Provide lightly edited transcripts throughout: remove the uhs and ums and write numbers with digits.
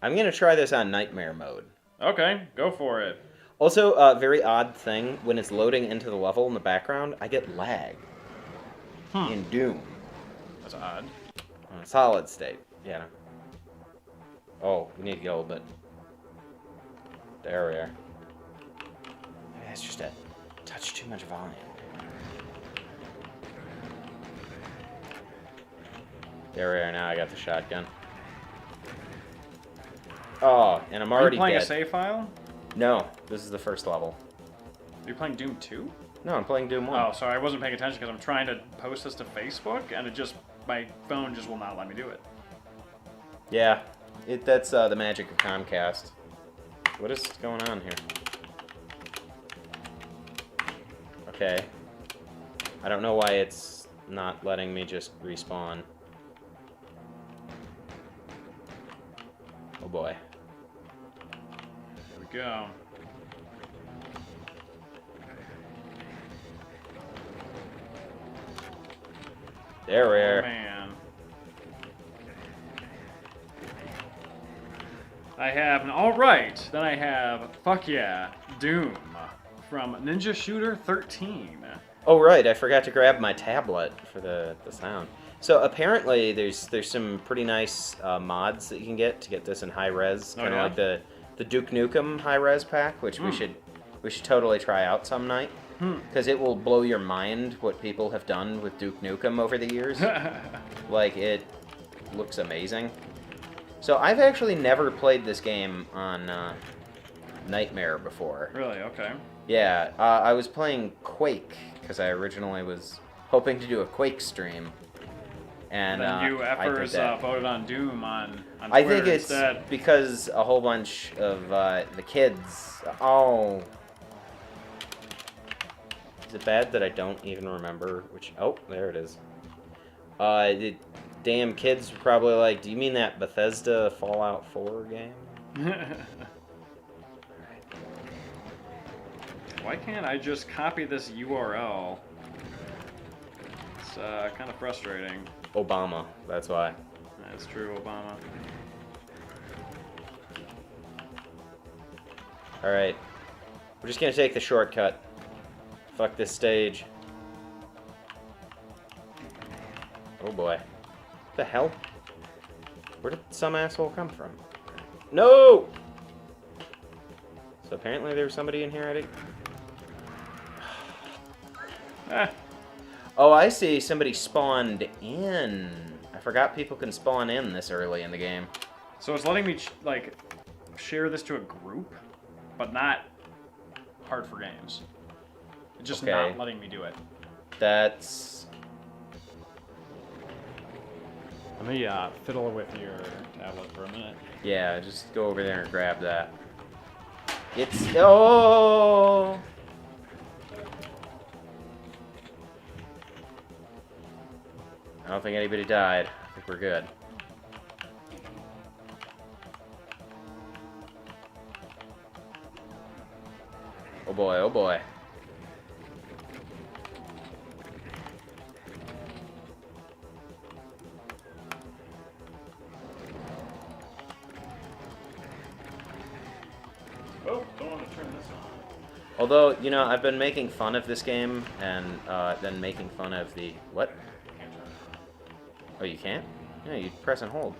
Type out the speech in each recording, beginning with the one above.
I'm going to try this on Nightmare mode. Okay, go for it. Also, a very odd thing, when it's loading into the level in the background, I get lag in Doom. That's odd. On a solid state, yeah. Oh, we need to go a little bit. There we are. Maybe that's just a touch too much volume. There we are, now I got the shotgun. Oh, and I'm Are you already playing dead. a save file? No, this is the first level. Are you playing Doom 2? No, I'm playing Doom 1. Oh, sorry, I wasn't paying attention because I'm trying to post this to Facebook, and my phone just will not let me do it. Yeah, that's the magic of Comcast. What is going on here? Okay. I don't know why it's not letting me just respawn. Oh boy. There we go. There we are. Oh, man. I have... Alright, then I have... Fuck yeah. Doom. From Ninja Shooter 13. Oh right, I forgot to grab my tablet for the sound. So apparently there's some pretty nice mods that you can get to get this in high res, kind of like the Duke Nukem high res pack, which we should totally try out some night, because it will blow your mind what people have done with Duke Nukem over the years. Like, it looks amazing. So I've actually never played this game on Nightmare before. Really? Okay. Yeah, I was playing Quake, because I originally was hoping to do a Quake stream. And then you effers voted on Doom on Twitter I think it's instead. because a whole bunch of the kids... Oh. Is it bad that I don't even remember which... Oh, there it is. The damn kids were probably like, do you mean that Bethesda Fallout 4 game? Why can't I just copy this URL? It's kind of frustrating. Obama, that's why. That's true, Obama. Alright. We're just gonna take the shortcut. Fuck this stage. Oh boy. What the hell? Where did some asshole come from? No! So apparently there was somebody in here already. Oh, I see. Somebody spawned in. I forgot people can spawn in this early in the game. So it's letting me, like, share this to a group, but not hard for games. It's just not letting me do it. That's... Let me fiddle with your tablet for a minute. Yeah, just go over there and grab that. It's... Oh! I don't think anybody died. I think we're good. Oh boy, oh boy. Oh, don't want to turn this on. Although, you know, I've been making fun of this game, and then making fun of the... What? Oh, you can't? Yeah, you press and hold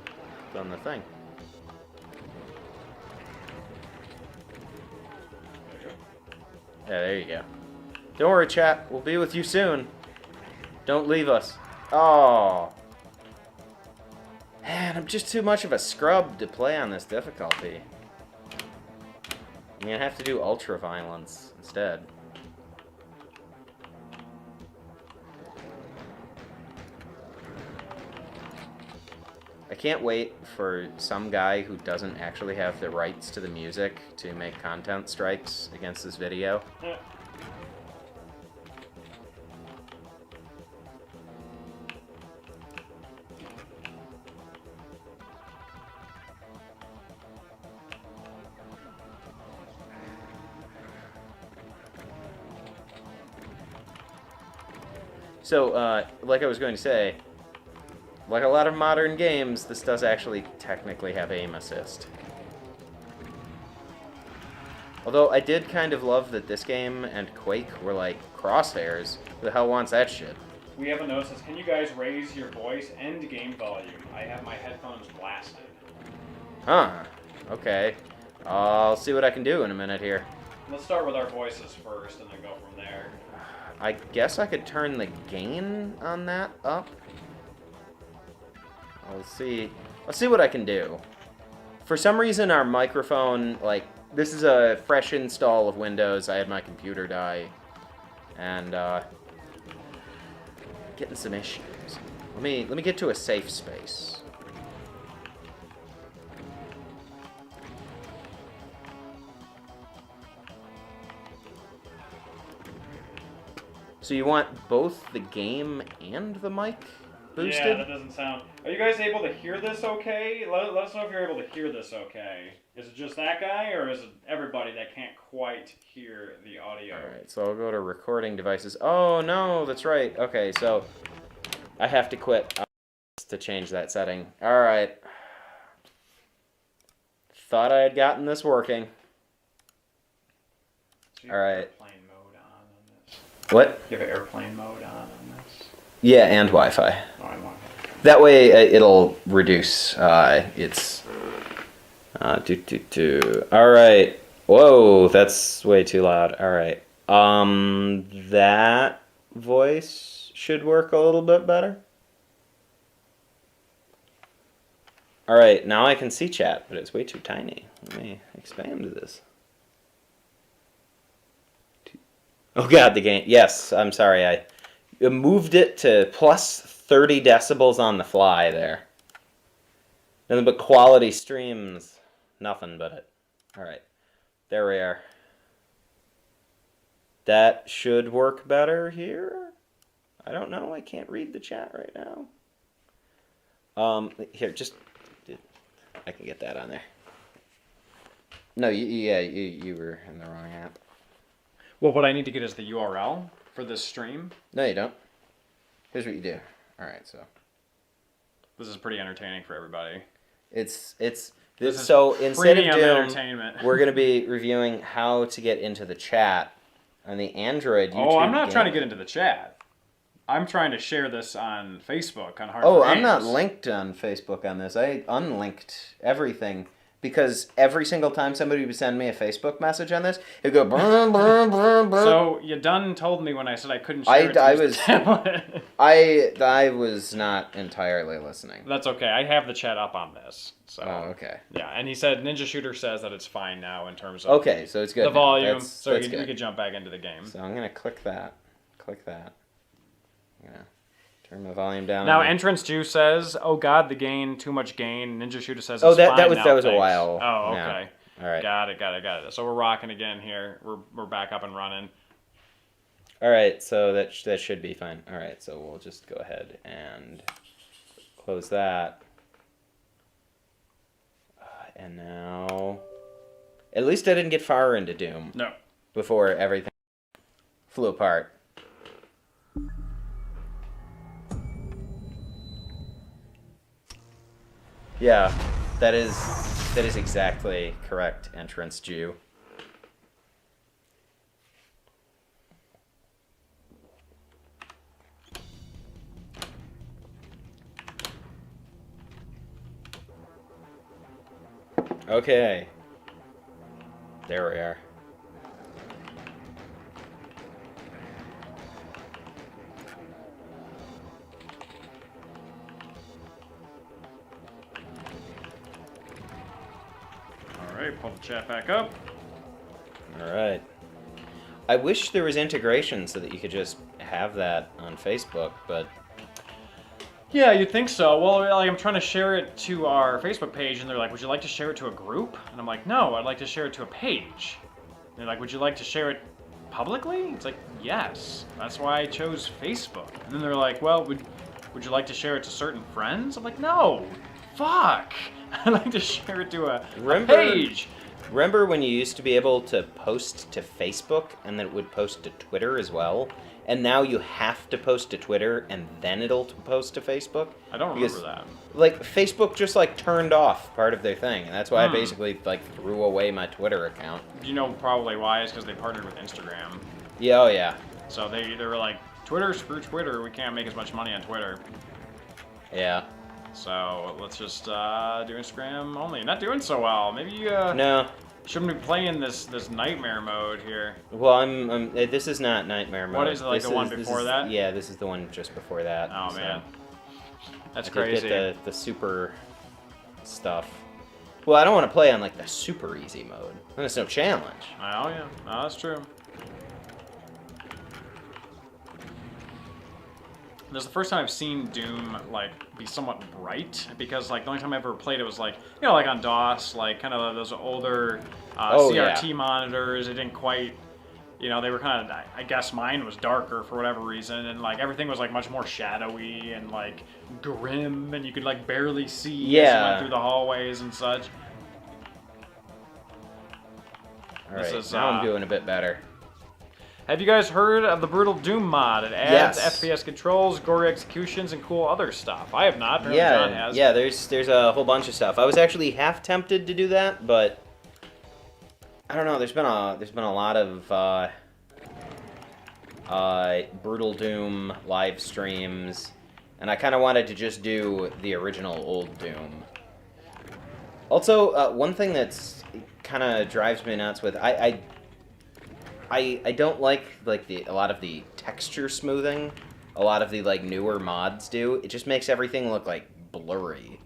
on the thing. Yeah, there you go. Don't worry, chat. We'll be with you soon. Don't leave us. Oh. Man, I'm just too much of a scrub to play on this difficulty. I'm gonna have to do ultra violence instead. I can't wait for some guy who doesn't actually have the rights to the music to make content strikes against this video. So, like I was going to say, like a lot of modern games, this does actually technically have aim assist. Although I did kind of love that this game and Quake were like crosshairs. Who the hell wants that shit? We have a note that says, can you guys raise your voice and game volume? I have my headphones blasted. Huh. Okay. I'll see what I can do in a minute here. Let's start with our voices first and then go from there. I guess I could turn the gain on that up. Let's see what I can do. For some reason, our microphone, like, this is a fresh install of Windows. I had my computer die, and getting some issues. Let me get to a safe space. So you want both the game and the mic boosted? Yeah, that doesn't sound... Are you guys able to hear this okay? Let us know if you're able to hear this okay. Is it just that guy, or is it everybody that can't quite hear the audio? Alright, so I'll go to recording devices. Oh, no, that's right. Okay, so I have to quit to change that setting. Alright. Thought I had gotten this working. So Alright. What? You have airplane mode on this? Yeah, and Wi-Fi. Oh, I'm on. That way it'll reduce its... Alright. Whoa, that's way too loud. Alright. That voice should work a little bit better. Alright, now I can see chat, but it's way too tiny. Let me expand this. Oh god, the gain. Yes, I'm sorry. I moved it to plus 30 decibels on the fly there. Nothing but quality streams. Nothing but it. Alright. There we are. That should work better here. I don't know. I can't read the chat right now. Here, just... I can get that on there. No, you were in the wrong app. Well, what I need to get is the URL for this stream. No, you don't. Here's what you do. Alright, so... This is pretty entertaining for everybody. So instead of Doom, we're going to be reviewing how to get into the chat on the Android YouTube Oh, I'm not game. trying to get into the chat. I'm trying to share this on Facebook on Hard Oh, for I'm Games. not linked on Facebook on this. I unlinked everything. Because every single time somebody would send me a Facebook message on this, it'd go brr, brr, brr, brr. So you done told me when I said I couldn't share it to the tablet. I was not entirely listening. That's okay. I have the chat up on this. So. Oh, okay. Yeah, and he said Ninja Shooter says that it's fine now in terms of okay, so it's good the volume, so we could jump back into the game. So I'm gonna click that. Click that. I'm gonna turn the volume down. Now, Entrance Juice says, "Oh God, the gain, too much gain." Ninja Shooter says, "Oh, it's fine that now, was a thanks." while. Oh, okay. Yeah. All right. Got it. So we're rocking again here. We're back up and running. All right, so that should be fine. All right, so we'll just go ahead and close that. And now, at least I didn't get far into Doom. No. Before everything flew apart. Yeah, that is exactly correct, Entrance Jew. Okay. There we are. Alright, pull the chat back up. Alright. I wish there was integration so that you could just have that on Facebook, but... Yeah, you'd think so. Well, like, I'm trying to share it to our Facebook page, and they're like, would you like to share it to a group? And I'm like, no, I'd like to share it to a page. And they're like, would you like to share it publicly? It's like, yes. That's why I chose Facebook. And then they're like, well, would you like to share it to certain friends? I'm like, no. Fuck. I'd like to share it to a page. Remember when you used to be able to post to Facebook and then it would post to Twitter as well? and now you have to post to Twitter, and then it'll post to Facebook. I don't remember that. Like, Facebook just, like, turned off part of their thing, and that's why I basically, like, threw away my Twitter account. You know probably why, is because they partnered with Instagram. Yeah, oh yeah. So they were like, Twitter, screw Twitter, we can't make as much money on Twitter. Yeah. So let's just do Instagram only. Not doing so well. Maybe no. Shouldn't be playing this nightmare mode here. Well, this is not nightmare mode. What is it, like the one before that? Yeah, this is the one just before that. Oh, so. man. That's I crazy. Get the super stuff. Well, I don't want to play on, like, the super easy mode. Then it's no challenge. Oh, yeah. Oh, that's true. This is the first time I've seen Doom, like, be somewhat bright, because, like, the only time I ever played it was, like, you know, like on DOS, like, kind of those older CRT monitors. It didn't quite, you know, they were kind of, I guess mine was darker for whatever reason, and, like, everything was, like, much more shadowy and, like, grim, and you could, like, barely see as you went through the hallways and such. Alright, now I'm doing a bit better. Have you guys heard of the Brutal Doom mod? It adds FPS controls, gory executions, and cool other stuff. I have not. Apparently John has. Yeah, there's a whole bunch of stuff. I was actually half tempted to do that, but I don't know. There's been a lot of Brutal Doom live streams, and I kind of wanted to just do the original old Doom. Also, one thing that's kind of drives me nuts with I don't like a lot of the texture smoothing. A lot of the like newer mods do. It just makes everything look like blurry.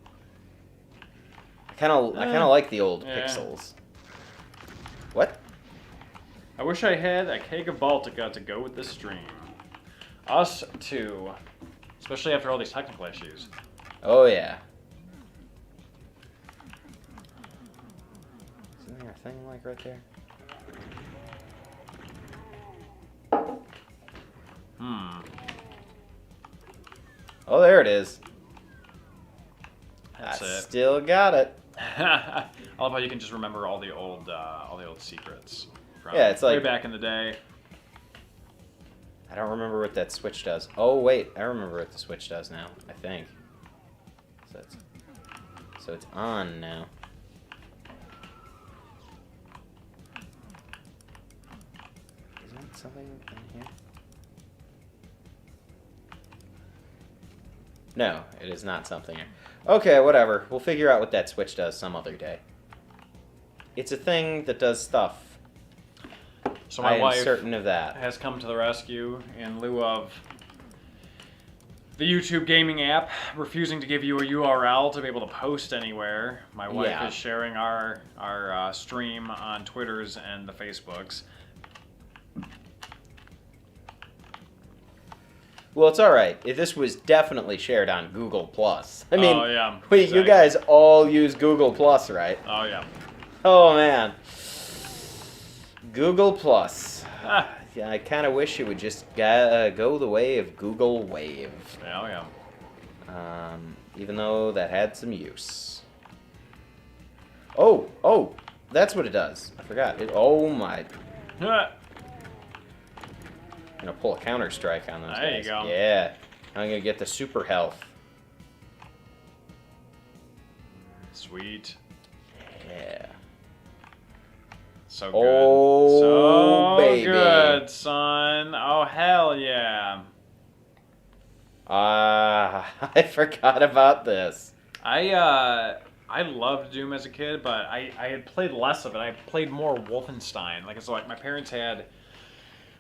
I kind of like the old pixels. What? I wish I had a keg of Baltica to go with this stream. Us too, especially after all these technical issues. Oh yeah. Isn't there a thing like right there? Oh, there it is. That's it. Still got it. I love how you can just remember all the old secrets from it's like way back in the day. I don't remember what that switch does. Oh wait, I remember what the switch does now. I think. So it's on now. Isn't something in here? No, it is not something here. Okay, whatever. We'll figure out what that switch does some other day. It's a thing that does stuff. So my wife certain of that has come to the rescue in lieu of the YouTube gaming app refusing to give you a URL to be able to post anywhere. My wife is sharing our stream on Twitters and the Facebooks. Well, it's all right. This was definitely shared on Google Plus. I mean, exactly. You guys all use Google Plus, right? Oh yeah. Oh man, Google Plus. Yeah, I kind of wish it would just go the way of Google Wave. Oh yeah. Even though that had some use. Oh, that's what it does. I forgot. Oh my. I'm gonna pull a Counter-Strike on those guys. There you go. Yeah. I'm gonna get the super health. Sweet. Yeah. So good. Oh, so baby. good, son. Oh, hell yeah. I forgot about this. I loved Doom as a kid, but I had played less of it. I played more Wolfenstein. Like, it's like my parents had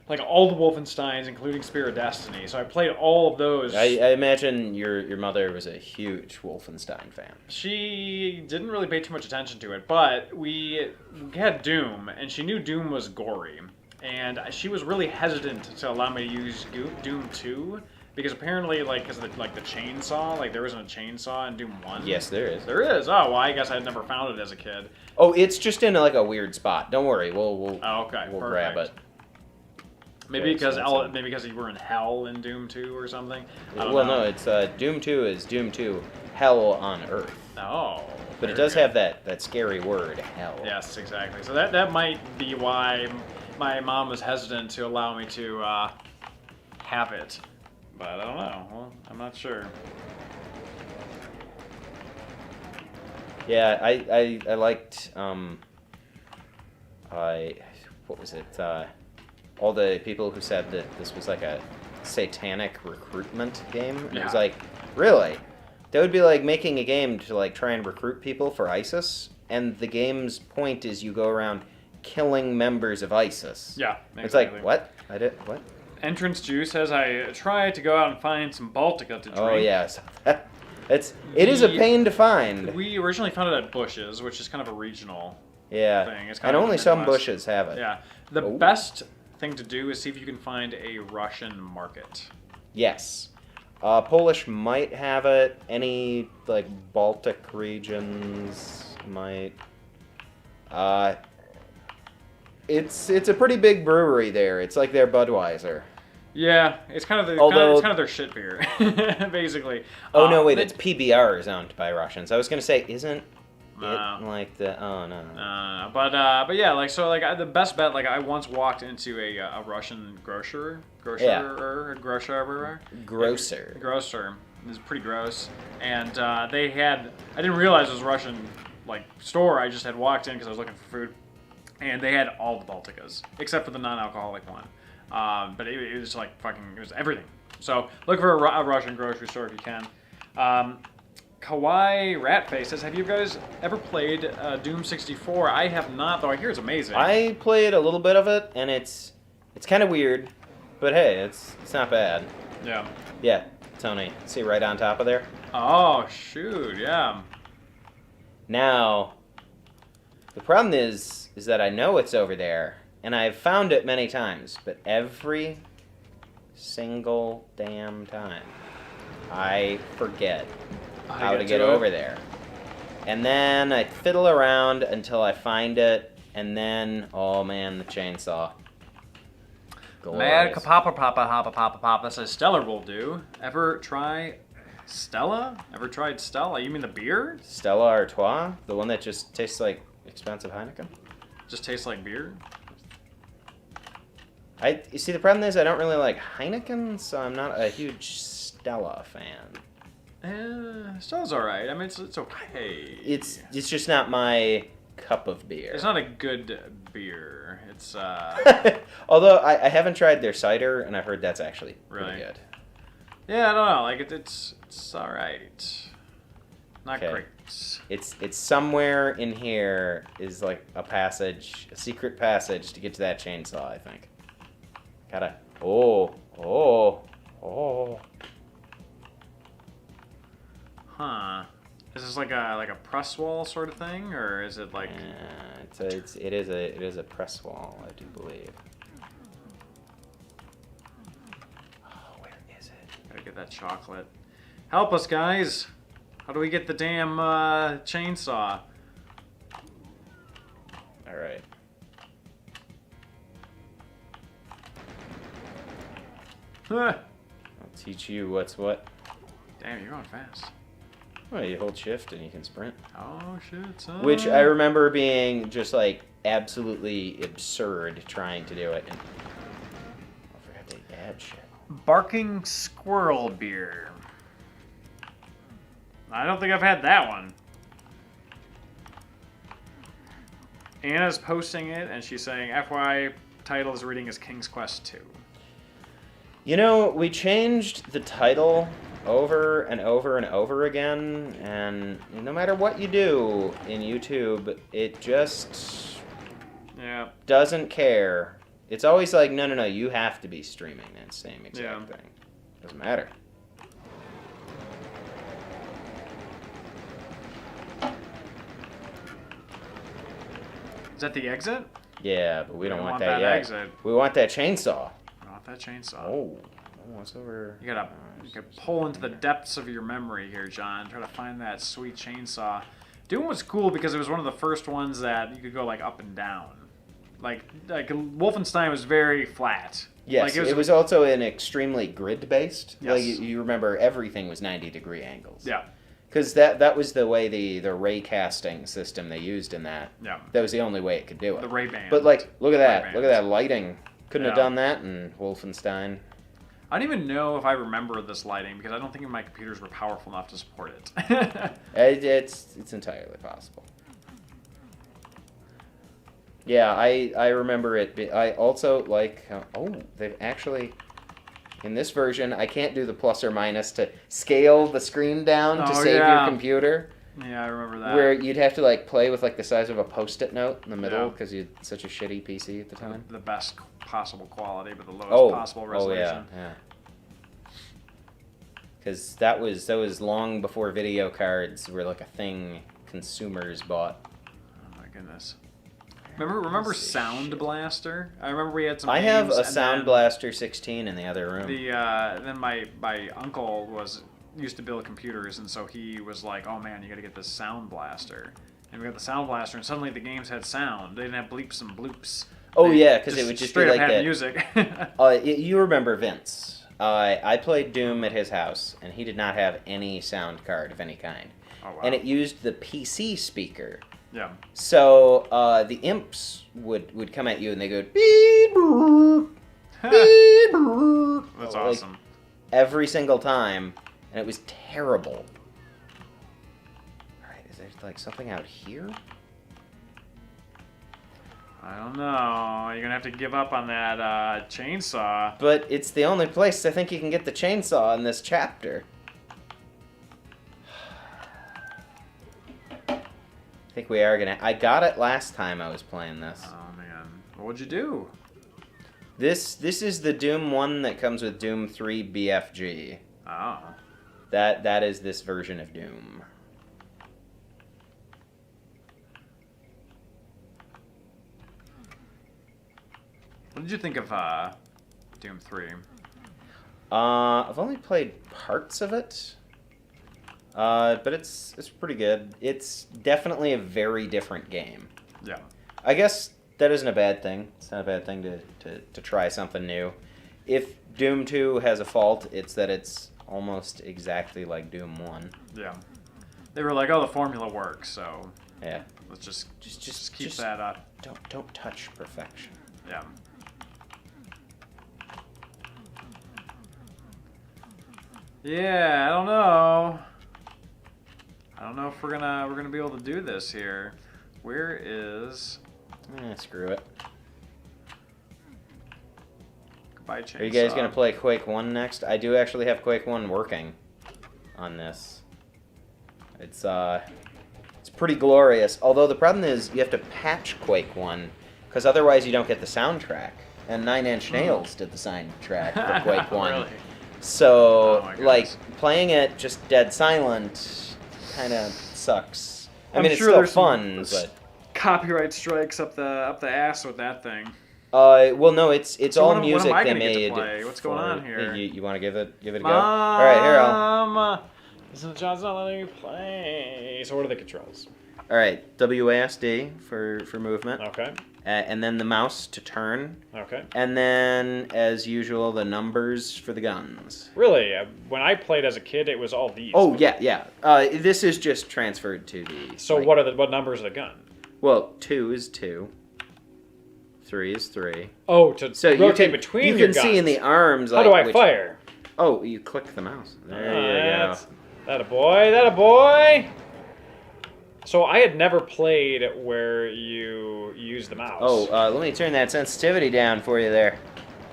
like all the Wolfensteins, including Spear of Destiny. So I played all of those. I imagine your mother was a huge Wolfenstein fan. She didn't really pay too much attention to it, but we had Doom, and she knew Doom was gory. And she was really hesitant to allow me to use Doom 2, because apparently, like, because of the chainsaw, like, there wasn't a chainsaw in Doom 1. Yes, there is. There is? Oh, well, I guess I had never found it as a kid. Oh, it's just in, like, a weird spot. Don't worry, we'll grab it. Maybe because you were in hell in Doom 2 or something. Well, no, it's Doom 2 is Doom 2, Hell on Earth. Oh. But it does have that scary word, hell. Yes, exactly. So that might be why my mom was hesitant to allow me to have it, but I don't know. Well, I'm not sure. Yeah, I liked what was it? All the people who said that this was like a satanic recruitment game. And it was like, really? That would be like making a game to like try and recruit people for ISIS, and the game's point is you go around killing members of ISIS. Yeah, exactly. It's like, what? What? Entrance Jew says, I tried to go out and find some Baltica to drink. Oh, yes. It is a pain to find. We originally found it at Bush's, which is kind of a regional thing. It's and only some Bushes have it. Yeah. The best thing to do is see if you can find a Russian market. Yes. Polish might have it. Any, like, Baltic regions might. It's a pretty big brewery there. It's like their Budweiser. Yeah, it's kind of their shit beer, basically. Oh no, wait, it's PBR is owned by Russians. I was gonna say, isn't it like the? Oh no. But yeah, like so, like the best bet. Like I once walked into a Russian grocer. Grocer. This is pretty gross, and they had. I didn't realize it was a Russian like store. I just had walked in because I was looking for food, and they had all the Balticas except for the non-alcoholic one. But it was like fucking, it was everything. So look for a Russian grocery store if you can. Kawaii Ratface says, have you guys ever played Doom 64? I have not, though I hear it's amazing. I played a little bit of it, and it's kind of weird, but hey, it's not bad. Yeah. Yeah, Tony, see right on top of there? Oh, shoot, yeah. Now, the problem is that I know it's over there, and I've found it many times, but every single damn time, I forget how to get over there. And then I fiddle around until I find it, and then, oh man, the chainsaw. Mad Kapapa Papa Hoppa Papa Papa says Stellar will do. Ever try Stella? Ever tried Stella? You mean the beer? Stella Artois? The one that just tastes like expensive Heineken? Just tastes like beer? You see, the problem is I don't really like Heineken, so I'm not a huge Stella fan. Stella's alright. I mean, it's okay. It's just not my cup of beer. It's not a good beer. It's Although I haven't tried their cider, and I've heard that's actually pretty good. Yeah, I don't know. Like it's alright. Not great. It's somewhere in here is like a secret passage to get to that chainsaw, I think. Gotta. Oh. Huh. Is this like a press wall sort of thing, or is it like? It is a press wall, I do believe. Oh, where is it? Gotta get that chocolate. Help us, guys! How do we get the damn chainsaw? All right. I'll teach you what's what. Damn, you're going fast. Well, you hold shift and you can sprint. Oh shit, son. Which I remember being just like absolutely absurd trying to do it. And I forgot to add shit. Barking Squirrel beer. I don't think I've had that one. Anna's posting it and she's saying, FYI, title is reading as King's Quest 2. You know, we changed the title over and over and over again, and no matter what you do in YouTube, it just doesn't care. It's always like, no, you have to be streaming that same exact thing. Doesn't matter. Is that the exit? Yeah, but we don't want that yet. Exit. We want that chainsaw. I want that chainsaw. Oh, what's over? You gotta pull into the depths of your memory here, John. Try to find that sweet chainsaw. Doom was cool because it was one of the first ones that you could go like up and down. Like Wolfenstein was very flat. Yes, like, it was also an extremely grid-based. Yes. Like you remember, everything was 90-degree angles. Yeah. Because that was the way the ray casting system they used in that. Yeah. That was the only way it could do it. The ray band. But like, look at that! Look at that lighting. Couldn't have done that in Wolfenstein. I don't even know if I remember this lighting because I don't think my computers were powerful enough to support it. It's entirely possible. Yeah, I remember it. I also like. They've actually. In this version, I can't do the plus or minus to scale the screen down to save your computer. Yeah, I remember that. Where you'd have to like play with like the size of a Post-it note in the middle because you had such a shitty PC at the time. The best possible quality, but the lowest possible resolution. Oh yeah. Because that was long before video cards were like a thing consumers bought. Oh my goodness. Remember Sound Blaster? I remember we had some. I have a Sound Blaster 16 in the other room. Then my uncle used to build computers, and so he was like, "Oh man, you got to get this Sound Blaster." And we got the Sound Blaster, and suddenly the games had sound. They didn't have bleeps and bloops. Yeah, because it would just straight be like up had music. You remember Vince? I played Doom at his house, and he did not have any sound card of any kind. Oh wow. And it used the PC speaker. Yeah. So the imps would come at you and they go beep boop, beep boop. That's awesome. Every single time, and it was terrible. All right, is there like something out here? I don't know. You're gonna have to give up on that chainsaw. But it's the only place I think you can get the chainsaw in this chapter. I think we are gonna. I got it last time I was playing this. Oh man, what'd you do? This is the Doom one that comes with Doom 3 BFG. Oh. That is this version of Doom. What did you think of Doom 3? I've only played parts of it. But it's pretty good. It's definitely a very different game. Yeah. I guess that isn't a bad thing. It's not a bad thing to try something new. If Doom 2 has a fault, it's that it's almost exactly like Doom 1. Yeah. They were like, oh, the formula works, so yeah. Let's just keep that up. Don't touch perfection. Yeah. Yeah, I don't know. I don't know if we're gonna be able to do this here. Where is? Screw it. Goodbye, chainsaw. Are you guys gonna play Quake 1 next? I do actually have Quake 1 working on this. It's pretty glorious. Although the problem is you have to patch Quake 1 because otherwise you don't get the soundtrack. And Nine Inch Nails did the soundtrack for Quake 1. Really? So like playing it just dead silent kind of sucks. I mean, it's still fun, but copyright strikes up the ass with that thing. Well, no, it's So all what am music I they gonna get to made. play? What's going on here? You want to give it a go? Mom, All right, here I'll. Isn't John's not letting me play? So what are the controls? All right, WASD for movement. Okay. And then the mouse to turn. Okay. And then, as usual, the numbers for the guns. Really? When I played as a kid, it was all these. Oh yeah. This is just transferred to the. So like, what numbers of the gun? Well, 2 is 2. 3 is 3. Oh, to so rotate between your guns. You can see in the arms. How do I fire? Oh, you click the mouse. There you go. That a boy. So I had never played where you use the mouse. Oh, let me turn that sensitivity down for you there.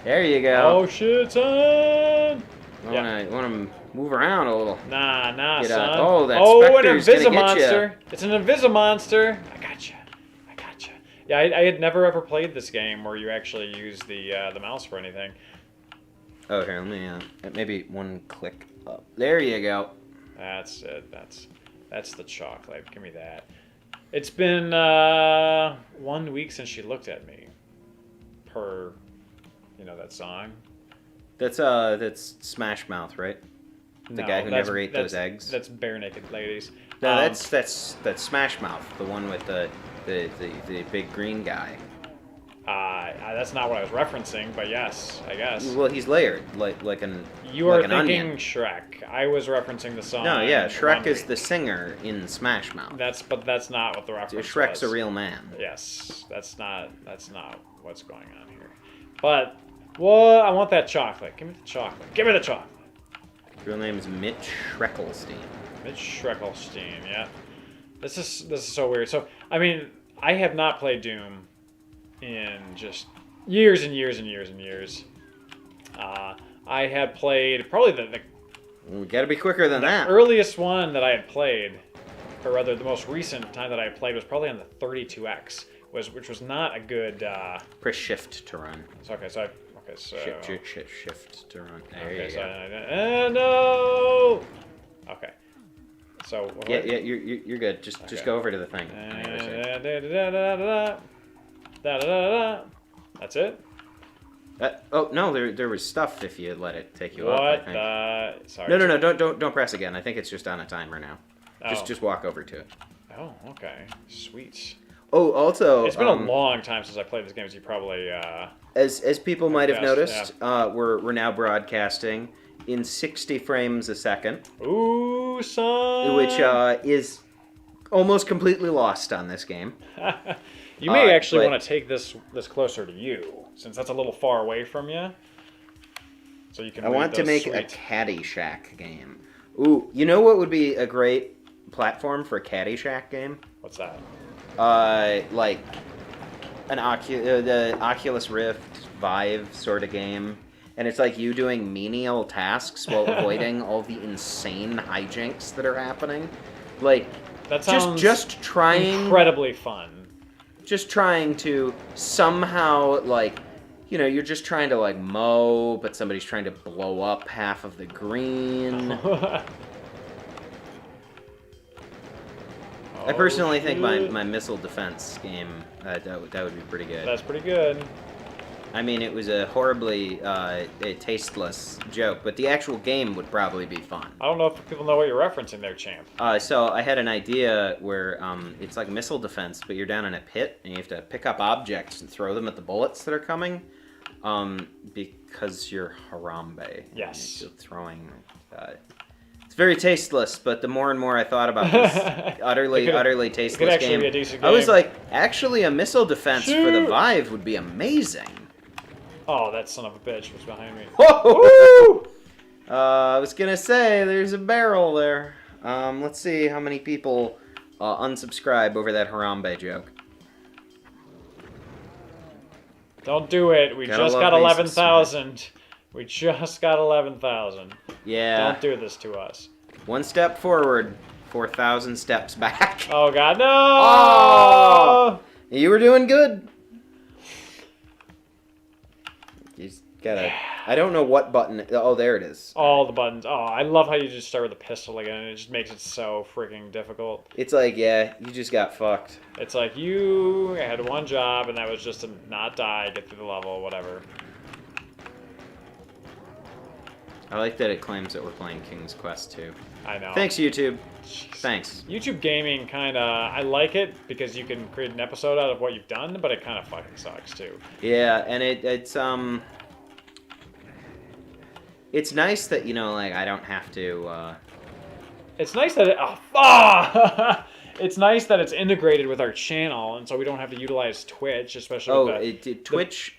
There you go. Oh shit, son! Want to move around a little? Nah, Get son. Out. Oh, that an Spectre's gonna Invisimonster. get It's an Invisimonster. I gotcha. Yeah, I had never ever played this game where you actually use the mouse for anything. Oh, here, let me maybe one click up. There you go. That's it. That's the chocolate. Give me that. It's been 1 week since she looked at me. Per, that song. That's Smash Mouth, right? The guy who never ate those eggs. That's Bare Naked Ladies. No, that's Smash Mouth, the one with the big green guy. That's not what I was referencing, but yes, I guess. Well, he's layered like an. You are like an thinking onion. Shrek. I was referencing the song. No, yeah, Shrek is the singer in Smash Mouth. But that's not what the reference Shrek's was. a real man. Yes, that's not what's going on here. But What? I want that chocolate. Give me the chocolate. Give me the chocolate. Real name is Mitch Schreckelstein. Mitch Schreckelstein, yeah. This is so weird. So, I mean, I have not played Doom in just years and years and years and years. I had played probably the We gotta be quicker than that. earliest one that I had played, or rather the most recent time that I had played was probably on the 32X, which was not a good... Press shift to run. So Shift to run. There Okay, you so go. no. Okay. So Yeah, you're good. Just go over to the thing. That's it. Oh no, there was stuff if you let it take you up. What I think. the? Sorry. No, don't press again. I think it's just on a timer now. Oh. Just walk over to it. Oh, okay. Sweet. Oh, also, It's been a long time since I played this game, as you probably. As people might have guessed, noticed, we're now broadcasting in 60 frames a second, Ooh, son. which is almost completely lost on this game. You may actually but- want to take this closer to you, since that's a little far away from you. So you can. I read want to those make a Caddyshack game. Ooh, you know what would be a great platform for a Caddyshack game? What's that? Like an the Oculus Rift Vive sort of game, and it's like you doing menial tasks while avoiding all the insane hijinks that are happening. Like That sounds just trying incredibly fun. just trying to somehow, like, you know, you're just trying to like mow, but somebody's trying to blow up half of the green. I personally think my missile defense game that would be pretty good. That's pretty good. I mean, it was a horribly tasteless joke, but the actual game would probably be fun. I don't know if people know what you're referencing there, champ. So I had an idea where it's like missile defense, but you're down in a pit and you have to pick up objects and throw them at the bullets that are coming, because you're Harambe. Yes. You're throwing. It's very tasteless, but the more and more I thought about this utterly tasteless actually game, be a decent I was game. like, actually, a missile defense for the Shoot. Vive would be amazing. Oh, that son of a bitch was behind me. Whoa! I was gonna say there's a barrel there. Let's see how many people unsubscribe over that Harambe joke. Don't do it. We Gotta just love got Aces, 11,000. We just got 11,000. Yeah. Don't do this to us. One step forward, 4,000 steps back. Oh God, no! Oh! You were doing good. You gotta. I don't know what button. Oh, there it is. All the buttons. Oh, I love how you just start with a pistol again. It just makes it so freaking difficult. It's like, yeah, you just got fucked. It's like you had one job, and that was just to not die, get through the level, whatever. I like that it claims that we're playing King's Quest 2. I know. Thanks, YouTube. Jeez. Thanks. YouTube gaming kind of, I like it because you can create an episode out of what you've done, but it kind of fucking sucks too. Yeah, and it's nice that, you know, like, I don't have to, It's nice that it's nice that it's integrated with our channel, and so we don't have to utilize Twitch, especially with Twitch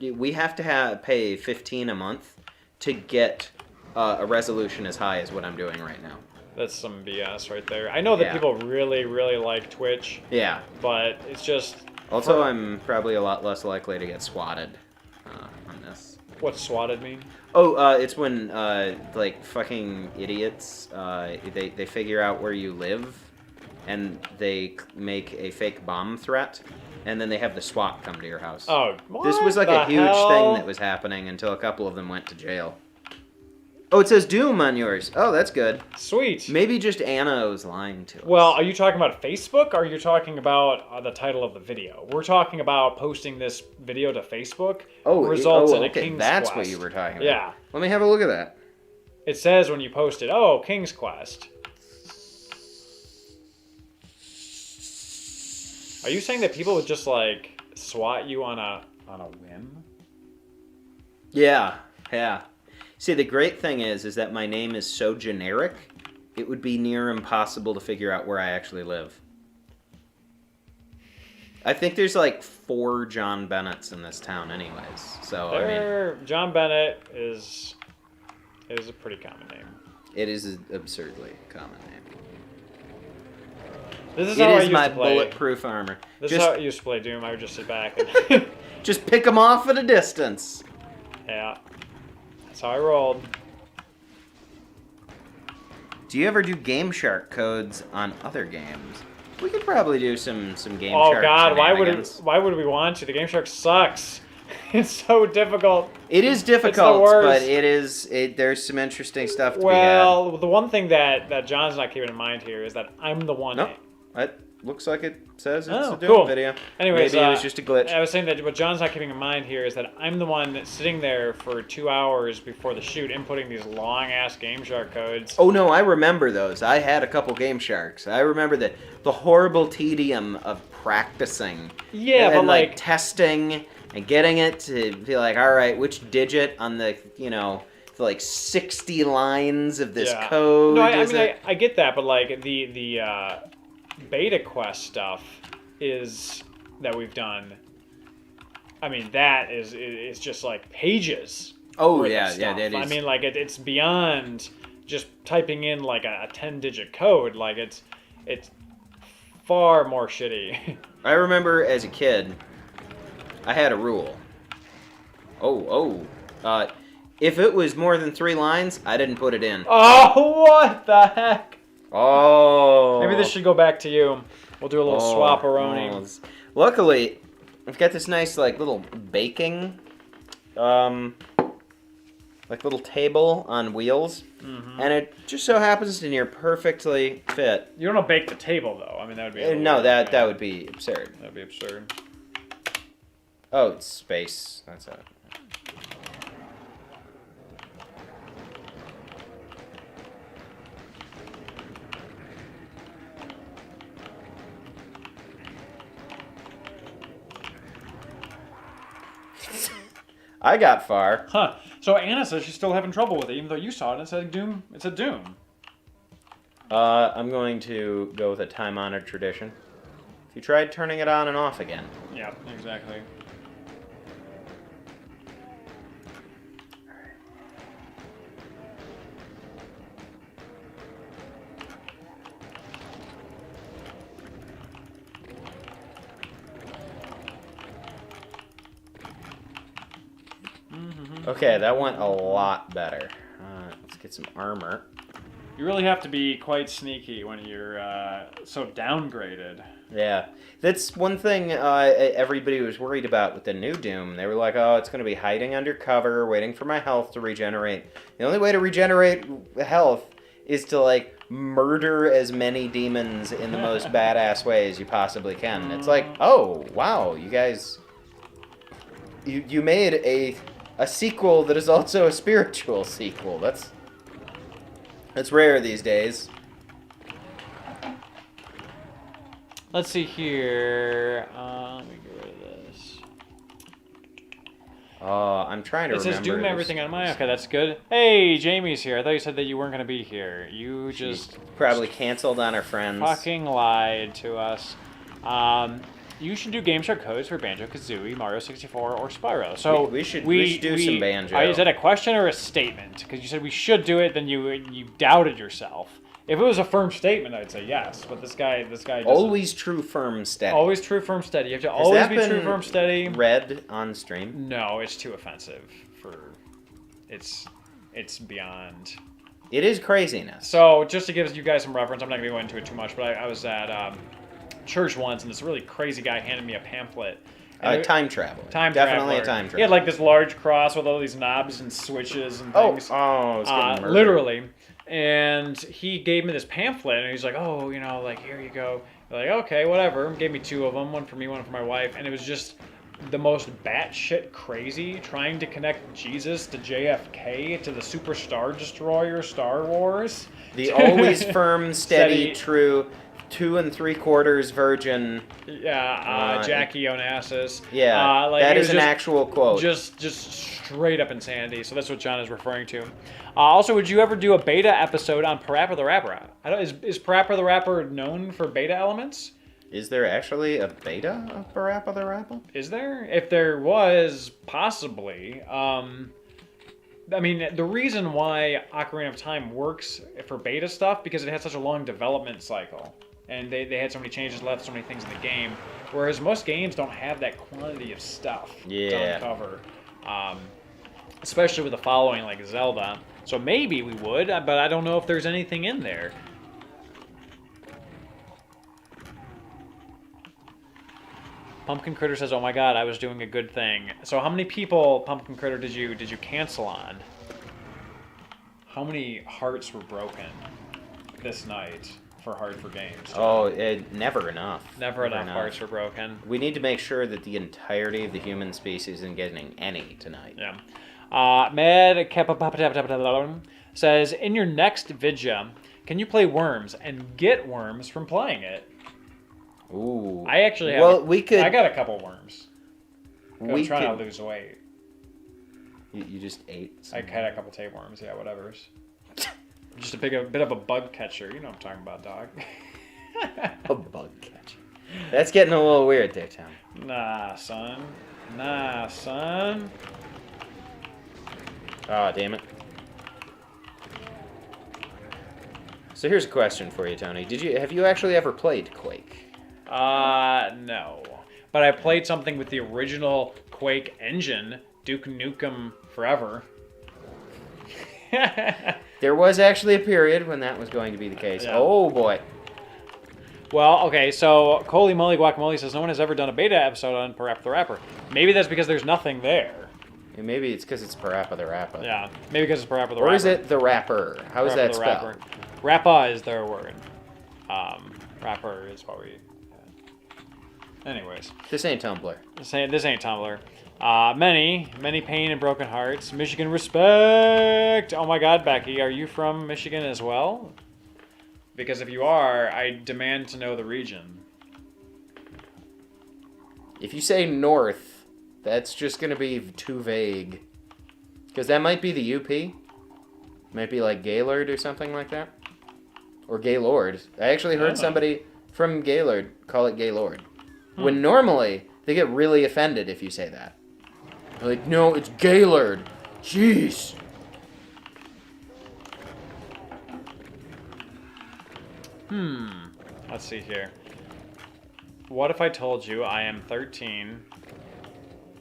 we have to pay $15 a month to get a resolution as high as what I'm doing right now. That's some BS right there. I know that people really, really like Twitch. Yeah. But it's just... Also, I'm probably a lot less likely to get swatted on this. What's swatted mean? Oh, it's when, like, fucking idiots, they figure out where you live, and they make a fake bomb threat, and then they have the SWAT come to your house. Oh, what This was like the a huge hell? thing that was happening until a couple of them went to jail. Oh, it says Doom on yours. Oh, that's good. Sweet. Maybe just Anna was lying to us. Well, are you talking about Facebook, or are you talking about the title of the video? We're talking about posting this video to Facebook. Results in a okay, King's that's Quest. what you were talking about. Yeah. Let me have a look at that. It says when you post it, oh, King's Quest. Are you saying that people would just, like, swat you on a whim? Yeah, yeah. See, the great thing is that my name is so generic, it would be near impossible to figure out where I actually live. I think there's like 4 John Bennetts in this town, anyways. So I mean, John Bennett is a pretty common name. it is an absurdly common name. This is how I used my to play. bulletproof armor. This is how I used to play Doom. I would just sit back and just pick them off at a distance. yeah, that's how I rolled. Do you ever do Game Shark codes on other games? We could probably do some Game Oh Shark God, why shenanigans. would we want to? The Game Shark sucks. It's so difficult. It is difficult, but there's some interesting stuff to be had. Well, the one thing that John's not keeping in mind here is that I'm the one. Nope. It looks like it says it's a Doom cool. video. Anyways, maybe it was just a glitch. I was saying that what John's not keeping in mind here is that I'm the one sitting there for 2 hours before the shoot, inputting these long-ass Game Shark codes. Oh no, I remember those. I had a couple Game Sharks. I remember the horrible tedium of practicing. Yeah, and but like testing and getting it to be like, all right, which digit on the the like 60 lines of this code? No, I get that, but like the beta quest stuff that we've done. I mean, that is just like pages. Oh yeah, that is. I mean, like it's beyond just typing in like a 10-digit code. Like it's far more shitty. I remember as a kid, I had a rule. If it was more than 3 lines, I didn't put it in. Oh, what the heck? Oh. Maybe this should go back to you. We'll do a little swap-a-roni. Luckily, I've got this nice like little baking, like little table on wheels, and it just so happens to near perfectly fit. You don't want to bake the table though. I mean, that would be no, that would be absurd. That'd be absurd. Oh, it's space. That's it. I got far. Huh. So Anna says she's still having trouble with it, even though you saw it and it said Doom. It's a Doom. I'm going to go with a time-honored tradition. If you tried turning it on and off again. Yeah, exactly. Okay, that went a lot better. Let's get some armor. You really have to be quite sneaky when you're so downgraded. Yeah, that's one thing everybody was worried about with the new Doom. They were like, oh, it's going to be hiding under cover, waiting for my health to regenerate. The only way to regenerate health is to, like, murder as many demons in the most badass way as you possibly can. It's like, oh, wow, you guys... You made a sequel that is also a spiritual sequel. That's rare these days. Let's see here. Let me get rid of this. I'm trying to remember. It says Doom everything on my... Okay, that's good. Hey, Jamie's here. I thought you said that you weren't going to be here. You just... probably canceled on our friends. Fucking lied to us. You should do Game Shark codes for Banjo-Kazooie, Mario 64, or Spyro. So we should do some Banjo. Is that a question or a statement? Because you said we should do it, then you doubted yourself. If it was a firm statement, I'd say yes. But this guy doesn't. Always true, firm, steady. Always true, firm, steady. You have to always be true, firm, steady. Read on stream? No, it's too offensive it's beyond. It is craziness. So just to give you guys some reference, I'm not going to go into it too much, but I was at church once, and this really crazy guy handed me a pamphlet. Time travel. Definitely a time traveler. He had like this large cross with all these knobs and switches and things. Oh, it's getting murdered. Literally. And he gave me this pamphlet, and he's like, oh, like, here you go. Like, okay, whatever. Gave me 2 of them, one for me, one for my wife, and it was just the most batshit crazy, trying to connect Jesus to JFK to the Super Star Destroyer Star Wars. The always firm, steady, true... 2 3/4 virgin. Yeah, Jackie Onassis. Yeah, that is an actual quote. Just straight up insanity. So that's what John is referring to. Also, would you ever do a beta episode on Parappa the Rapper? Is Parappa the Rapper known for beta elements? Is there actually a beta of Parappa the Rappa? Is there? If there was, possibly. I mean, the reason why Ocarina of Time works for beta stuff, because it had such a long development cycle. And they had so many changes left, so many things in the game. Whereas most games don't have that quantity of stuff to uncover. Especially with the following, like Zelda. So maybe we would, but I don't know if there's anything in there. Pumpkin Critter says, "Oh my God, I was doing a good thing." So how many people, Pumpkin Critter, did you cancel on? How many hearts were broken this night for Hard for Games? Oh, never enough. Never enough hearts were broken. We need to make sure that the entirety of the human species isn't getting any tonight. Yeah. Mad Kappa says, in your next vidya, can you play Worms and get worms from playing it? Ooh. I actually have. Well, we could. I got a couple worms. I'm trying to lose weight. You just ate some. I had a couple tapeworms. Yeah, whatever's. Just a bit of a bug catcher. You know what I'm talking about, dog. A bug catcher. That's getting a little weird there, Tom. Nah, son. Nah, son. Oh, damn it. So here's a question for you, Tony. Have you actually ever played Quake? No. But I played something with the original Quake engine, Duke Nukem Forever. There was actually a period when that was going to be the case. Yeah. Oh, boy. Well, okay, so Coley Molly Guacamole says no one has ever done a beta episode on Parappa the Rapper. Maybe that's because there's nothing there. And maybe it's because it's Parappa the Rappa. Yeah, maybe because it's Parappa the Rapper. Or is it the Rapper? How is that spelled? Rappa is their word. Rapper is what we... Anyways. This ain't Tumblr. This ain't Tumblr. Many pain and broken hearts. Michigan respect. Oh my God, Becky, are you from Michigan as well? Because if you are, I demand to know the region. If you say north, that's just going to be too vague. Because that might be the UP. Might be like Gaylord or something like that. Or Gaylord. I actually heard somebody from Gaylord call it Gaylord. When normally, they get really offended if you say that. They're like, no, it's Gaylord. Jeez. Let's see here. What if I told you I am 13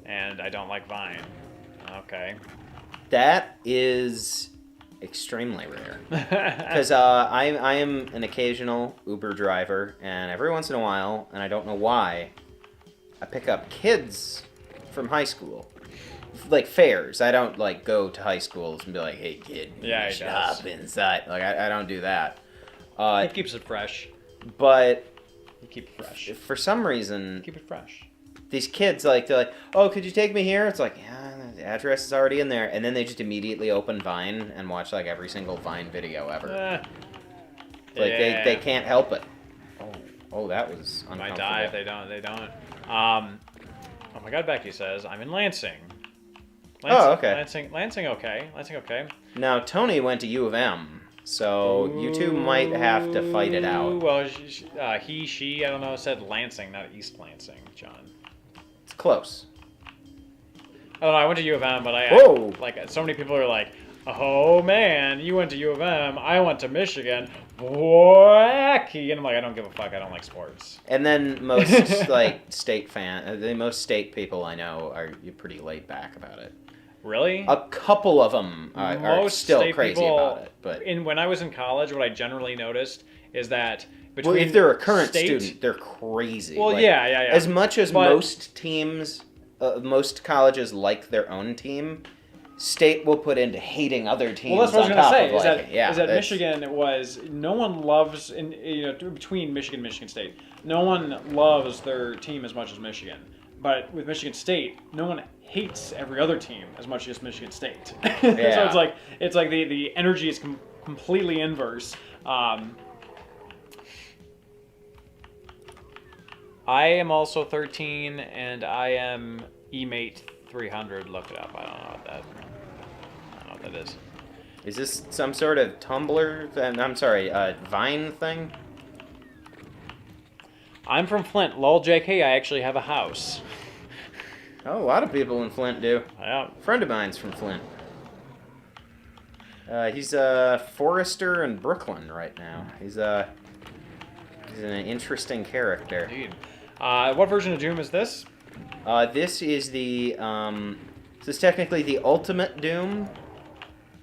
and I don't like Vine? Okay. That is extremely rare. Because I am an occasional Uber driver, and every once in a while, and I don't know why, I pick up kids from high school. Like fairs. I don't like go to high schools and be like, hey kid, stop inside. Like I don't do that. It keeps it fresh. But you keep it fresh. For some reason, keep it fresh. These kids they're like, oh, could you take me here? It's like, yeah, the address is already in there, and then they just immediately open Vine and watch like every single Vine video ever. They can't help it. Oh, that was uncomfortable. Might die if they don't. Oh my God, Becky says I'm in Lansing. Okay. Lansing, okay. Now Tony went to U of M, so you two might have to fight it out. Well, she, I don't know, said Lansing, not East Lansing, John. It's close. I don't know, I went to U of M, but like, so many people are like, oh man, you went to U of M, I went to Michigan, wacky, and I'm like, I don't give a fuck, I don't like sports. And then most, like, most state people I know are pretty laid back about it. Really? A couple of them are still crazy about it. But when I was in college, what I generally noticed is that between if they're a current student, they're crazy. Well, yeah. As much as most teams, most colleges like their own team, state will put into hating other teams. Well, that's what I was going to say. Is that Michigan was no one loves between Michigan and Michigan State, no one loves their team as much as Michigan. But with Michigan State, no one hates every other team as much as Michigan State. Yeah. So it's like the energy is completely inverse. I am also 13, and I am eMate 300. Look it up. I don't know what that is. Is this some sort of Tumblr? I'm sorry, Vine thing? I'm from Flint. Lol, JK, I actually have a house. Oh, a lot of people in Flint do. Yeah. A friend of mine's from Flint. He's a forester in Brooklyn right now. He's an interesting character. Indeed. What version of Doom is this? This is the this is technically the Ultimate Doom,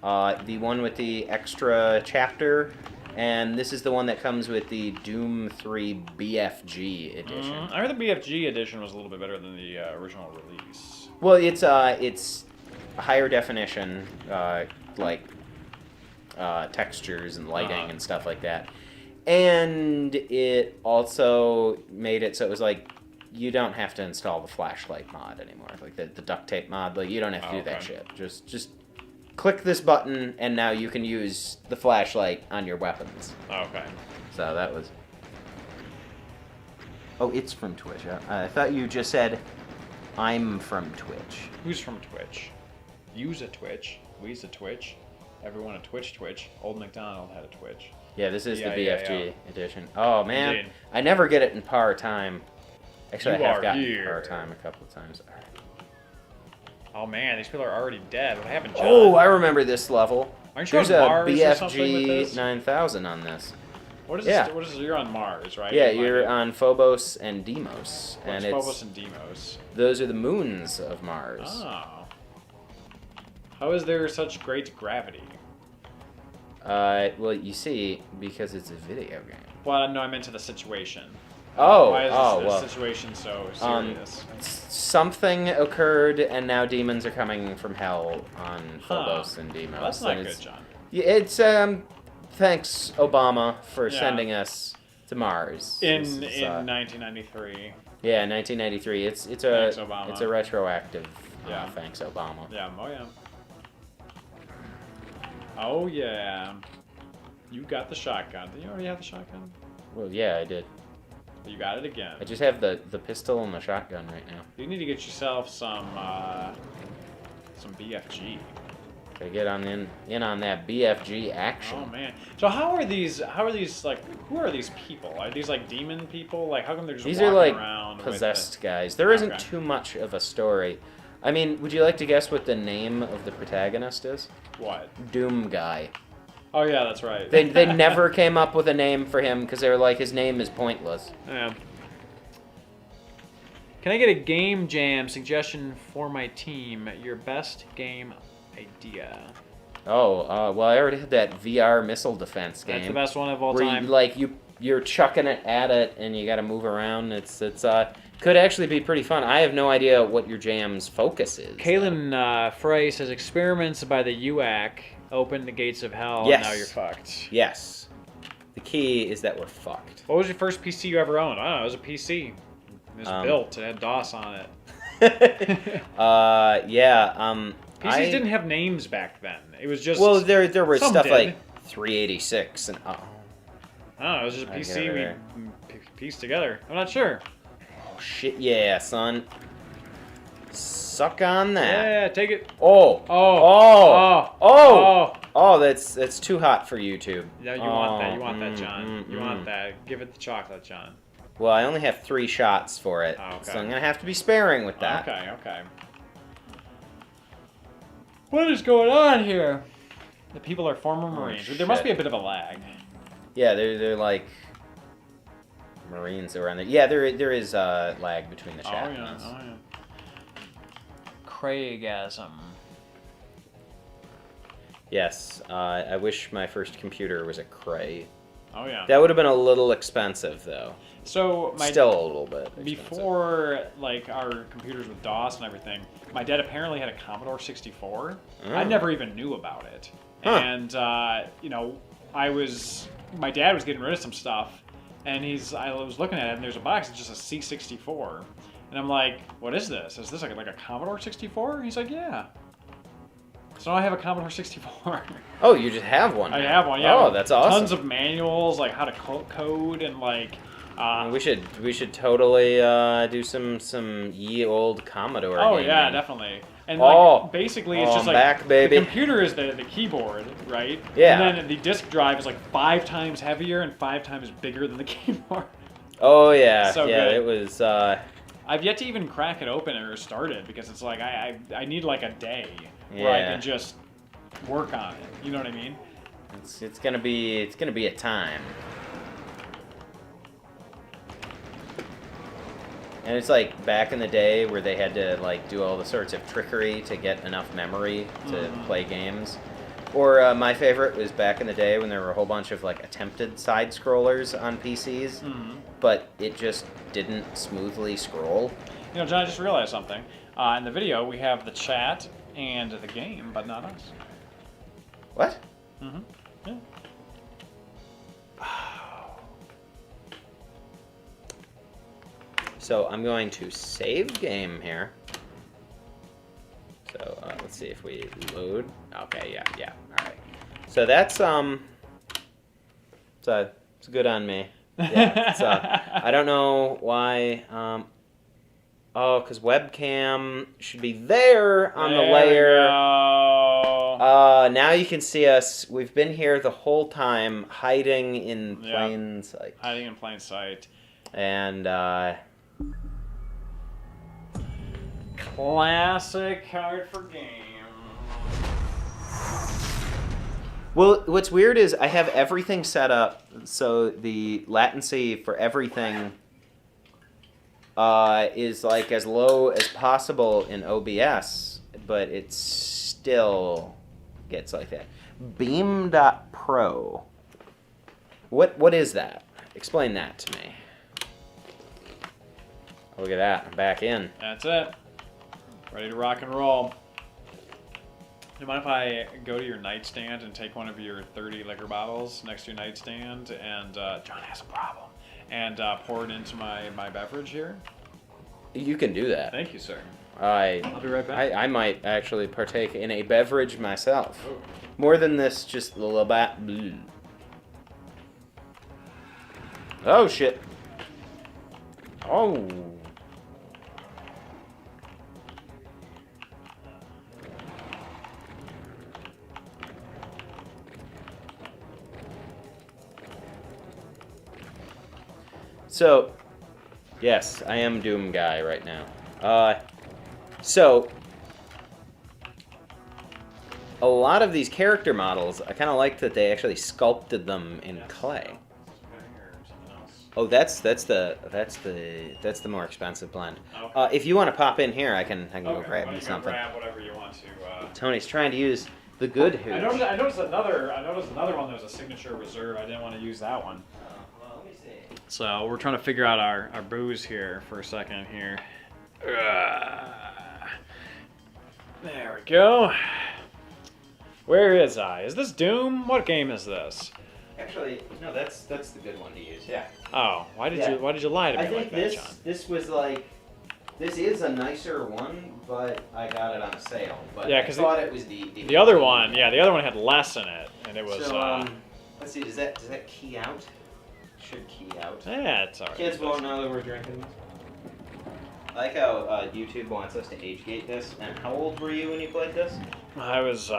the one with the extra chapter, and this is the one that comes with the Doom 3 BFG edition. I heard the BFG edition was a little bit better than the original release. Well, it's higher definition, textures and lighting and stuff like that. And it also made it so it was like you don't have to install the flashlight mod anymore, like the duct tape mod. Like you don't have to do that shit. Just click this button, and now you can use the flashlight on your weapons. Okay. So that was. Oh, it's from Twitch. I thought you just said I'm from Twitch. Who's from Twitch? You's a Twitch. We's a Twitch. Everyone a Twitch. Old McDonald had a Twitch. Yeah, this is the BFG edition. Oh, man. Indeed. I never get it in par time. Actually, I have gotten here. par time a couple of times. Oh, man, these people are already dead. What happened, John? Oh, I remember this level. Aren't you There's on a Mars or something with BFG this? 9000 on this. What is Yeah. this? What is this? You're on Mars, right? Yeah, you're on Phobos and Deimos. What's and Phobos and Deimos? Those are the moons of Mars. Oh. How is there such great gravity? Well, you see, because it's a video game. Well, no, I meant to the situation. Oh, Why is this well. situation so serious? Something occurred, and now demons are coming from hell on Phobos and Deimos. Well, that's not good, John. Yeah, it's thanks Obama for sending us to Mars. In This is, 1993. Yeah, 1993. It's Thanks, Obama. It's a retroactive. Yeah. Thanks Obama. Yeah. Oh yeah. Oh yeah. You got the shotgun. Did you already have the shotgun? Well, yeah, I did. You got it again. I just have the pistol and the shotgun right now. You need to get yourself some BFG. Gotta get in on that BFG action. Oh man. So how are these like who are these people? Are these like demon people? Like how come they're just These walking are like around possessed guys. There isn't Okay. too much of a story. I mean, would you like to guess what the name of the protagonist is? What? Doom Guy. Oh yeah, that's right. They never came up with a name for him because they were like, his name is pointless. Yeah. Can I get a game jam suggestion for my team? Your best game idea. Oh, well, I already had that VR missile defense game. That's the best one of all where time. you're chucking it at it and you got to move around. It's could actually be pretty fun. I have no idea what your jam's focus is. Kaylin Frey says experiments by the UAC open the gates of hell. Yes. And now you're fucked. Yes. The key is that we're fucked. What was your first PC you ever owned? I don't know. It was a PC. It was built. It had DOS on it. Yeah. PCs didn't have names back then. It was just there was some stuff did. like 386 and I don't know. It was just a I get PC it we there. pieced together. I'm not sure. oh shit, yeah, son. Suck on that. Yeah, take it. Oh. Oh. Oh, that's too hot for YouTube. Yeah, you want that. You want that, John. You want that. Give it the chocolate, John. Well, I only have 3 shots for it, Oh, okay. so I'm gonna have to be sparing with that. Okay. What is going on here? The people are former Marines. There must be a bit of a lag. Yeah, they're like Marines that were on there. Yeah, there is lag between the chat. Oh yeah. Craigasm. Yes, I wish my first computer was a Cray. Oh yeah. That would have been a little expensive, though. So Still a little bit expensive. before like our computers with DOS and everything, my dad apparently had a Commodore 64. I never even knew about it. Huh. And my dad was getting rid of some stuff, and I was looking at it, and there's a box. It's just a C64, and I'm like, "What is this? Is this like a Commodore 64?" He's like, "Yeah." So now I have a Commodore 64. Oh, you just have one. I now. have one. Yeah. Oh, that's awesome. Tons of manuals, like how to code and like. We should totally do some ye old Commodore. Oh gaming. yeah, definitely. And basically, it's just I'm like back, baby. the computer is the keyboard, right? Yeah. And then the disk drive is like 5 times heavier and 5 times bigger than the keyboard. Oh yeah, So yeah, good. it was. I've yet to even crack it open or start it because it's like I need like a day where I can just work on it. You know what I mean? It's gonna be a time. And it's like back in the day where they had to like do all the sorts of trickery to get enough memory to play games. Or my favorite was back in the day when there were a whole bunch of like attempted side scrollers on PCs, but it just didn't smoothly scroll. You know, John, I just realized something. In the video, we have the chat and the game, but not us. What? Mm-hmm. Yeah. So I'm going to save game here. So let's see if we load. Okay, yeah, all right. So that's it's good on me. Yeah, I don't know why. Oh, because webcam should be there on the layer. Now you can see us. We've been here the whole time, hiding in plain sight. Hiding in plain sight. And classic card for game. well, what's weird is I have everything set up so the latency for everything is like as low as possible in OBS, but it still gets like that. Beam.pro. What is that? Explain that to me. Look at that. I'm back in. That's it. Ready to rock and roll. Do you mind if I go to your nightstand and take one of your 30 liquor bottles next to your nightstand and, John has a problem, and pour it into my beverage here? You can do that. Thank you, sir. I'll be right back. I might actually partake in a beverage myself. Oh. More than this, just a little bit. Oh, shit. Oh. So, yes, I am Doom Guy right now. So, a lot of these character models, I kind of like that they actually sculpted them in clay. Oh, that's the more expensive blend. Okay. If you want to pop in here, I can go grab you something. Grab whatever you want to. Tony's trying to use the good hooch. I noticed another one that was a signature reserve. I didn't want to use that one. Well, let me see. So we're trying to figure out our booze here for a second here. There we go. Where is I? Is this Doom? What game is this? Actually, no, that's the good one to use. Yeah. Oh, why did you lie to me like that, John? This was like, this is a nicer one, but I got it on sale. But yeah, I thought it was the other one. Yeah, the other one had less in it, and it was. So, let's see. Does that key out? Should key out. Yeah, it's alright. Kids won't know that we're drinking. I like how YouTube wants us to age gate this. And how old were you when you played this? I was,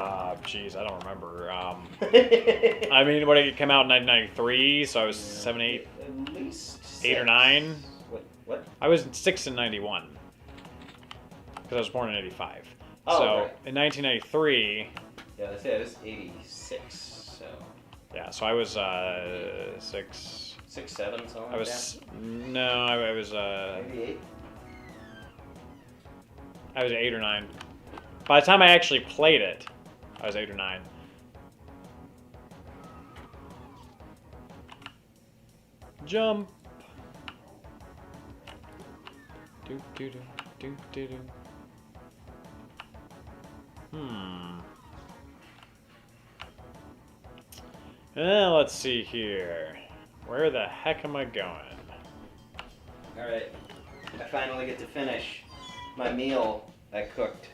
geez, I don't remember. I mean, when it came out in 1993, so I was 7, 8, At least 8 or 9. What? I was 6 in 91 because I was born in 85. Oh, so right. in 1993. Yeah, let's say it was 86. So. Yeah, so I was 6, 6, 7, something. I was I was maybe 8. I was 8 or 9. By the time I actually played it, I was 8 or 9. Jump. Do do do do do do. Let's see here. Where the heck am I going? All right, I finally get to finish my meal I cooked.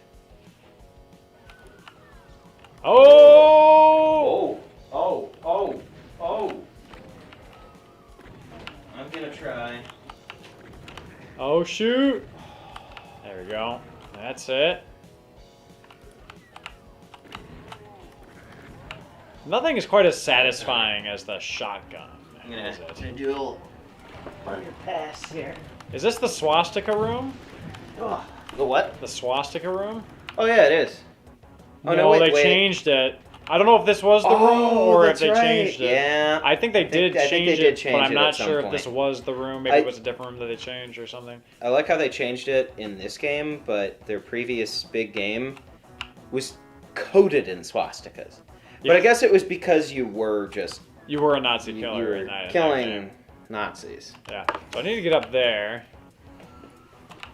Oh! Oh! I'm gonna try. Oh shoot! There we go. That's it. Nothing is quite as satisfying as the shotgun. I'm gonna is it? do a little On your pass here. Is this the swastika room? Oh, the what? The swastika room? Oh yeah, it is. Oh no, wait, they changed it. I don't know if this was the room or if they changed it. Yeah. I think they did change it, but I'm not sure if point. this was the room. Maybe it was a different room that they changed or something. I like how they changed it in this game, but their previous big game was coated in swastikas. But I guess it was because you were a Nazi killer. You were killing Nazis. Yeah. So I need to get up there.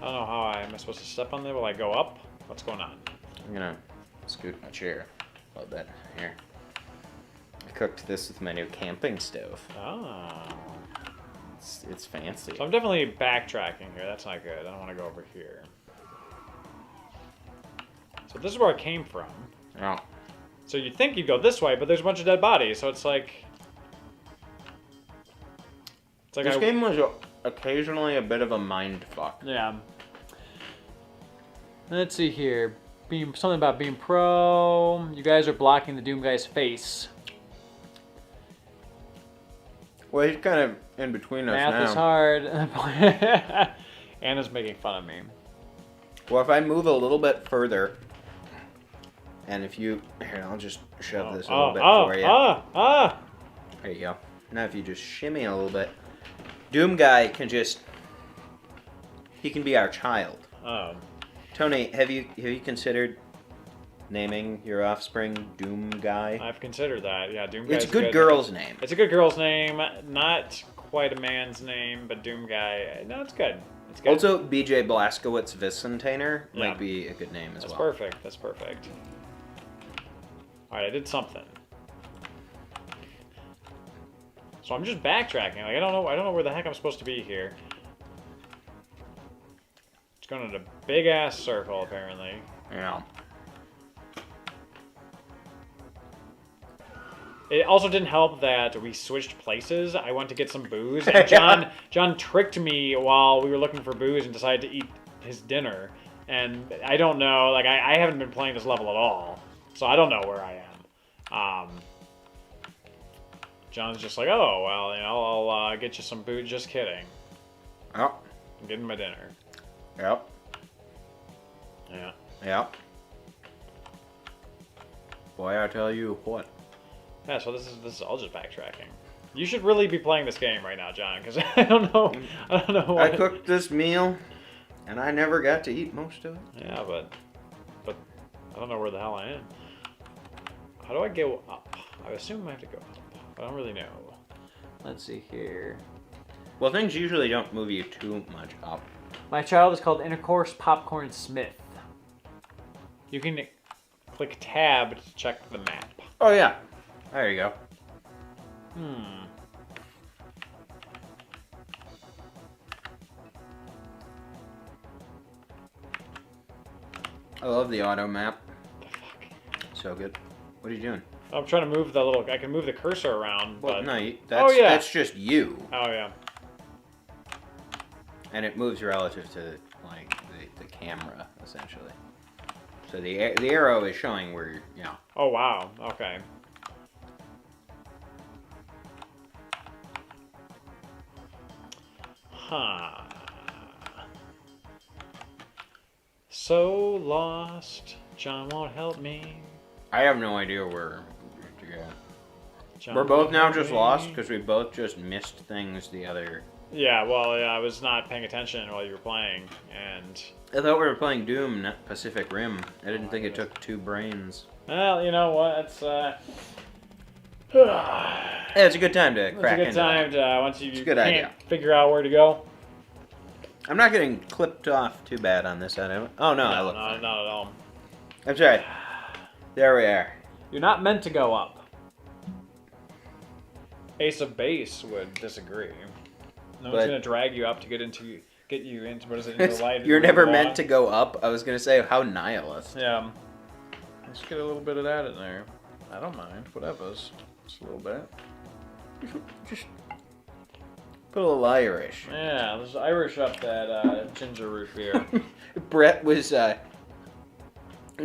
I don't know how am I supposed to step on there? Will I go up? What's going on? I'm gonna scoot my chair a little bit here. I cooked this with my new camping stove. Oh. It's fancy. So I'm definitely backtracking here. That's not good. I don't want to go over here. So this is where I came from. Oh. So you'd think you'd go this way, but there's a bunch of dead bodies, so it's like... This game was occasionally a bit of a mind fuck. Yeah. Let's see here. Something about being pro. You guys are blocking the Doom guy's face. Well, he's kind of in between us now. Math is hard. Anna's making fun of me. Well, if I move a little bit further, and if you... Here, I'll just shove this a little bit for you. There you go. Now if you just shimmy a little bit, Doom guy can just... He can be our child. Oh. Tony, have you considered naming your offspring Doom Guy? I've considered that. Yeah, Doom Guy. It's a good girl's name. It's a good girl's name. Not quite a man's name, but Doom Guy. No, it's good. It's good. Also, BJ Blazkowicz Vicentainer might be a good name as well. That's perfect. That's perfect. All right, I did something. So I'm just backtracking. Like I don't know where the heck I'm supposed to be here. Going in a big ass circle, apparently. Yeah. It also didn't help that we switched places. I went to get some booze, and John tricked me while we were looking for booze and decided to eat his dinner. And I don't know, like I haven't been playing this level at all, so I don't know where I am. John's just like, oh well, you know, I'll get you some booze. Just kidding. Oh. I'm getting my dinner. Yep. Yeah. Yep. Boy, I tell you what. Yeah, so this is all just backtracking. You should really be playing this game right now, John, because I don't know what... I cooked this meal, and I never got to eat most of it. Yeah, but I don't know where the hell I am. How do I go up? I assume I have to go up. I don't really know. Let's see here. Well, things usually don't move you too much up. My child is called Intercourse Popcorn Smith. You can click tab to check the map. Oh yeah, there you go. I love the auto map. So good. What are you doing? I'm trying to move the little... I can move the cursor around, well, but... no, that's just you. Oh, yeah. And it moves relative to, like, the camera, essentially. So the arrow is showing where you're... Yeah. Oh, wow. Okay. Huh. So lost. John won't help me. I have no idea where to go. John We're both now just lost because we both just missed things the other... Yeah, well, yeah, I was not paying attention while you were playing, and... I thought we were playing Doom, not Pacific Rim. I didn't think it took 2 brains. Well, you know what, it's, yeah, it's a good time to crack into It's a good time to, once you can't idea. Figure out where to go. I'm not getting clipped off too bad on this side. Oh, no, I look fine. Not at all. I'm sorry. There we are. You're not meant to go up. Ace of Base would disagree. No one's gonna drag you up to get you into what is it? Into the light. You're never meant to go up. I was gonna say how nihilist. Yeah. Let's get a little bit of that in there. I don't mind. Whatever's. Just a little bit. Just put a little Irish. Yeah, let's Irish up that ginger root beer. Brett was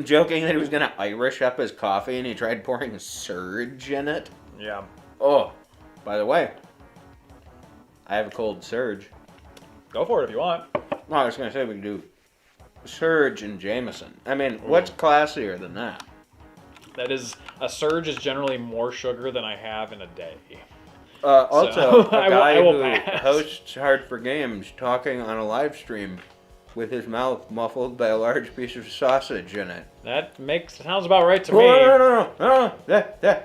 joking that he was gonna Irish up his coffee, and he tried pouring Surge in it. Yeah. Oh, by the way. I have a cold surge. Go for it if you want. Well, I was gonna say we could do Surge and Jameson. I mean, what's classier than that? That is, a surge is generally more sugar than I have in a day. Also, So, a guy will who pass. hosts Hard for Games talking on a live stream with his mouth muffled by a large piece of sausage in it. That sounds about right to me. No.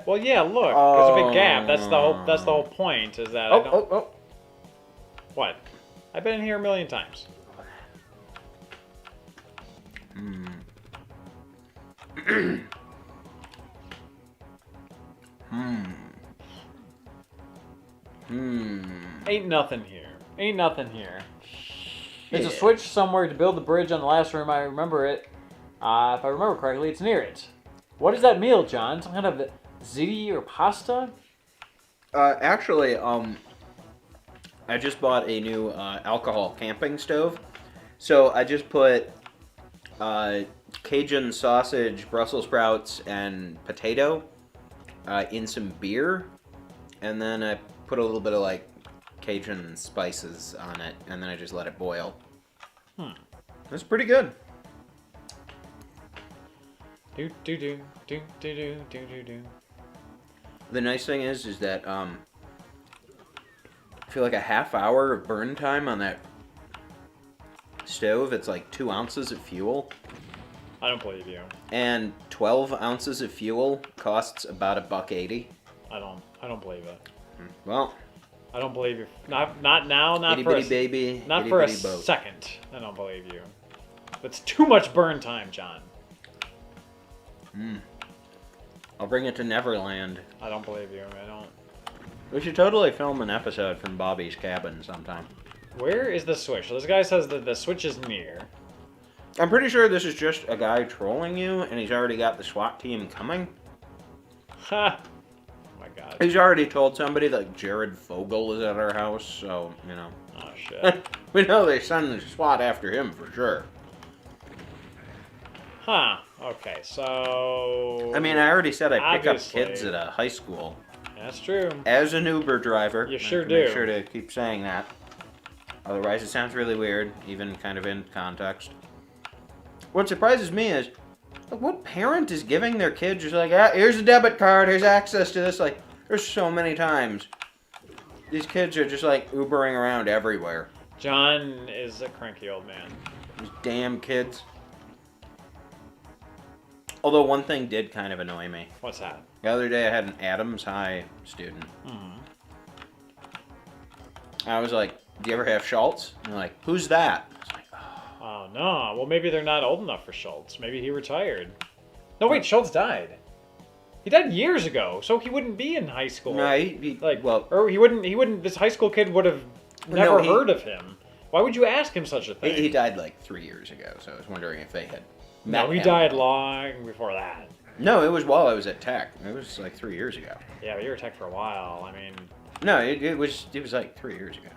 Well, yeah. Look, there's a big gap. That's the whole point. Is that I don't. What? I've been in here a million times. Ain't nothing here. Ain't nothing here. There's a switch somewhere to build the bridge on the last room. I remember it. If I remember correctly, it's near it. What is that meal, John? Some kind of ziti or pasta? Actually, I just bought a new alcohol camping stove. So I just put Cajun sausage, Brussels sprouts, and potato in some beer. And then I put a little bit of like Cajun spices on it, and then I just let it boil. That's pretty good. Do do do do do do do do do. The nice thing is that I feel like a half hour of burn time on that stove. It's like 2 ounces of fuel. I don't believe you. And 12 ounces of fuel costs about $1.80. I don't believe it. Well, I don't believe you. Not now. Not itty for a bitty baby. Not itty for a bitty boat. second. I don't believe you. It's too much burn time, John. I'll bring it to Neverland. I don't believe you. I don't. We should totally film an episode from Bobby's cabin sometime. Where is the switch? So this guy says that the switch is near. I'm pretty sure this is just a guy trolling you, and he's already got the SWAT team coming. Ha! Oh my god. He's already told somebody that Jared Fogle is at our house, so, you know. Oh shit. We know they send the SWAT after him for sure. Huh. Okay, so... I mean, I already said I pick up Obviously. kids at a high school. That's true. As an Uber driver. You sure I have to Make do. sure to keep saying that. Otherwise, it sounds really weird, even kind of in context. What surprises me is, like, what parent is giving their kid just like, here's a debit card, here's access to this. Like, there's so many times. These kids are just like Ubering around everywhere. John is a cranky old man. These damn kids. Although one thing did kind of annoy me. What's that? The other day I had an Adams High student. I was like, do you ever have Schultz? And they're like, who's that? I was like, Oh no. Well, maybe they're not old enough for Schultz. Maybe he retired. No, wait. Schultz died. He died years ago, so he wouldn't be in high school. no, he Like, well, or he wouldn't. This high school kid would have never heard of him. Why would you ask him such a thing? he died like 3 years ago, so I was wondering if they had met No, he him. died long before that. No, it was while I was at Tech. It was like 3 years ago. Yeah, but you were tech for a while. I mean, No, it was like 3 years ago.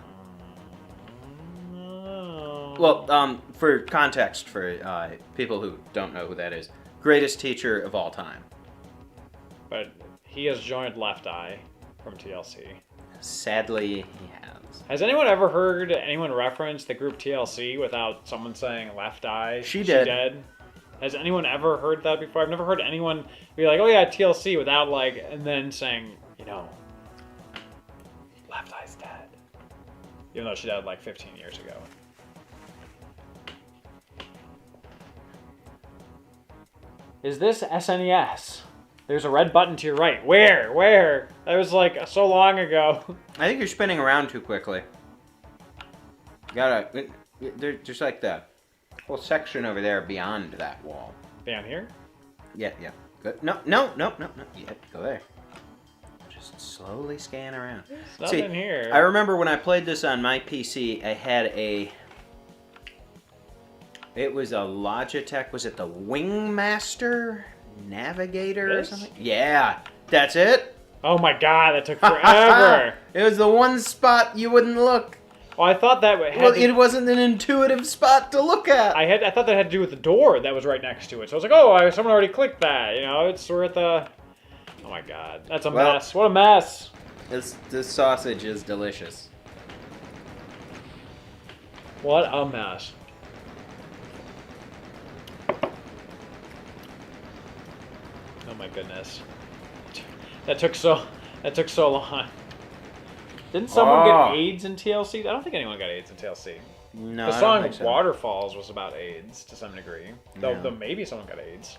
oh. Well, for context, for people who don't know who that is, greatest teacher of all time. But he has joined Left Eye from TLC. Sadly, he has. Has anyone ever heard anyone reference the group TLC without someone saying Left Eye? She did. Dead? Has anyone ever heard that before? I've never heard anyone be like, oh yeah, TLC, without like, and then saying, you know, Left Eye's dead. Even though she died like 15 years ago. Is this SNES? There's a red button to your right. Where? Where? That was like so long ago. I think you're spinning around too quickly. You gotta. There's like the whole section over there beyond that wall. Down here? Yeah. Good. No. Yeah, go there. Just slowly scan around. There's nothing here. I remember when I played this on my PC, I had it was a Logitech, was it the Wingmaster Navigator or something? Yeah, that's it. Oh my god, that took forever. It was the one spot you wouldn't look. Oh, I thought that It wasn't an intuitive spot to look at. I thought that had to do with the door that was right next to it. So I was like, oh, someone already clicked that. You know, we're at the. Oh my god, that's a mess. What a mess. This sausage is delicious. What a mess. Oh my goodness. That took so long. Didn't someone get AIDS in TLC? I don't think anyone got AIDS in TLC. No, The I song don't think so. Waterfalls was about AIDS to some degree. Yeah. Though maybe someone got AIDS.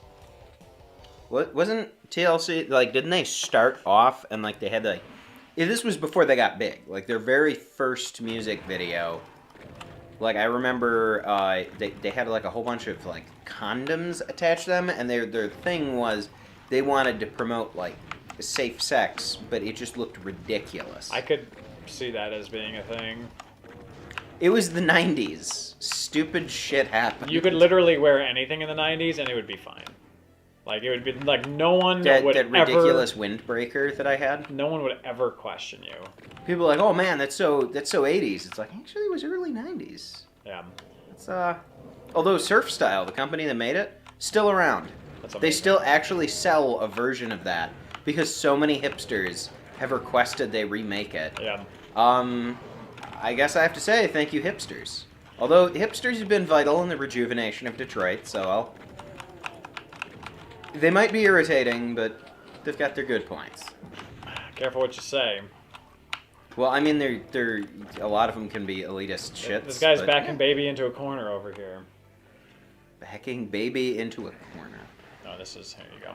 What wasn't TLC like? Didn't they start off and like they had like? Yeah, this was before they got big. Like their very first music video. Like I remember, they had like a whole bunch of like condoms attached to them, and their thing was they wanted to promote like safe sex, but it just looked ridiculous. I could see that as being a thing. It was the 90s. Stupid shit happened. You could literally wear anything in the 90s and it would be fine. Like, it would be like no one that would ridiculous ever, windbreaker that I had. no one would ever question you. People are like, oh man, that's so 80s. It's like, actually, it was early 90s. Yeah. It's although Surf Style, the company that made it, still around. That's They amazing. still actually sell a version of that because so many hipsters have requested they remake it. Yeah. I guess I have to say thank you, hipsters. Although hipsters have been vital in the rejuvenation of Detroit, so they might be irritating, but they've got their good points. Careful what you say. Well, I mean, they're a lot of them can be elitist shits. This guy's but backing baby into a corner over here. backing baby into a corner. Oh, this is, here you go.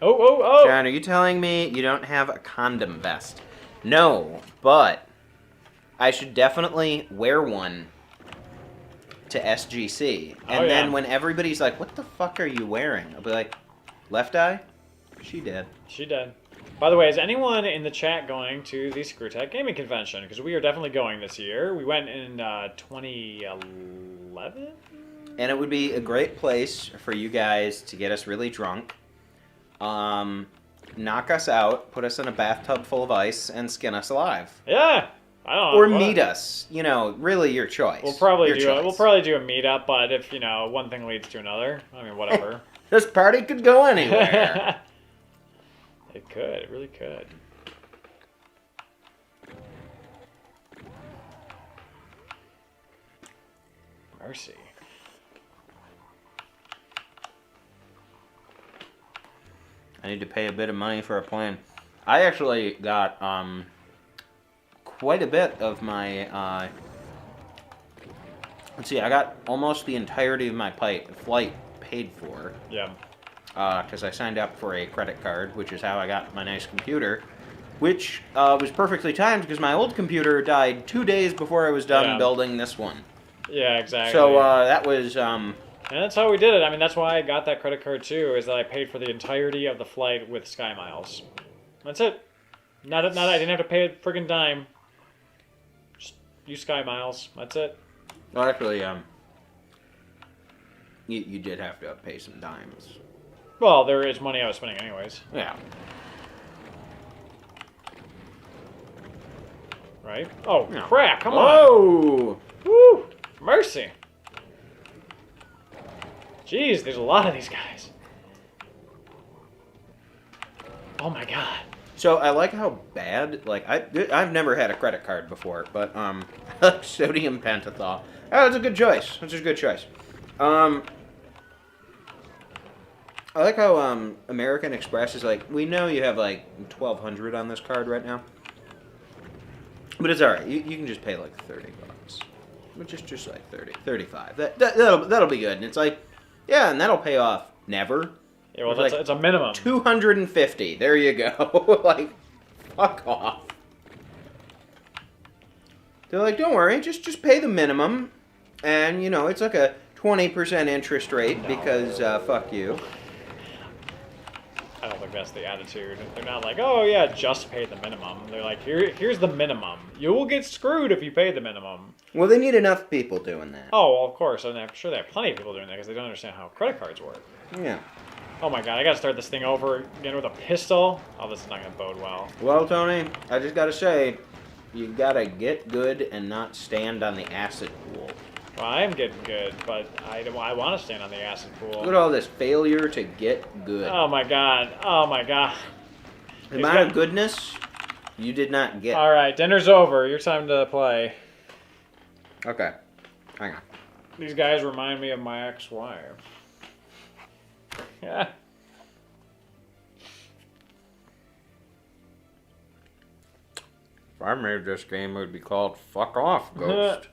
Oh! John, are you telling me you don't have a condom vest? No, but I should definitely wear one to SGC. And yeah. then when everybody's like, what the fuck are you wearing? I'll be like, left eye? She did. She did. By the way, is anyone in the chat going to the ScrewTech Gaming Convention? Because we are definitely going this year. We went in 2011? And it would be a great place for you guys to get us really drunk. Knock us out, put us in a bathtub full of ice, and skin us alive. Yeah! I don't know. Or meet us. You know, really your choice. We'll probably Your do choice. we'll probably do a meetup, but if, you know, one thing leads to another, I mean, whatever. This party could go anywhere. It could. It really could. Mercy. I need to pay a bit of money for a plane. I actually got quite a bit of my. Let's see, I got almost the entirety of my flight paid for. Yeah. Because I signed up for a credit card, which is how I got my nice computer, which was perfectly timed because my old computer died 2 days before I was done building this one. Yeah, exactly. So that was. And that's how we did it. I mean, that's why I got that credit card too, is that I paid for the entirety of the flight with Sky Miles. That's it. Not I didn't have to pay a friggin' dime. Just use Sky Miles. That's it. Well, actually, you did have to pay some dimes. Well, there is money I was spending anyways. Yeah. Right? Oh, No. crap. Come on. Whoa! Woo! Mercy. Jeez, there's a lot of these guys. Oh my god. So I like how bad, like, I've never had a credit card before, but sodium pentothal. Oh, it's a good choice. It's a good choice. I like how American Express is like, we know you have like 1,200 on this card right now, but it's all right. You can just pay like $30, but just like 30, 35. That'll be good. And it's like, yeah, and that'll pay off never. Yeah, well, It's it's a minimum. 250. There you go. Like, fuck off. They're like, don't worry, just pay the minimum, and you know it's like a 20% interest rate because fuck you. I don't think that's the attitude. They're not like, oh yeah, just pay the minimum. They're like, here's the minimum. You will get screwed if you pay the minimum. Well, they need enough people doing that. Oh, well, of course. And I'm sure they have plenty of people doing that because they don't understand how credit cards work. Yeah. Oh my god, I gotta start this thing over again with a pistol. Oh, this is not gonna bode well. Well, Tony, I just gotta say, you gotta get good and not stand on the acid pool. Well, I am getting good, but I want to stand on the acid pool. Look at all this failure to get good. Oh my god. Oh my god. The amount of goodness you did not get. Alright, dinner's over. Your time to play. Okay. Hang on. These guys remind me of my ex-wife. Yeah. If I made this game, it would be called Fuck Off, Ghost.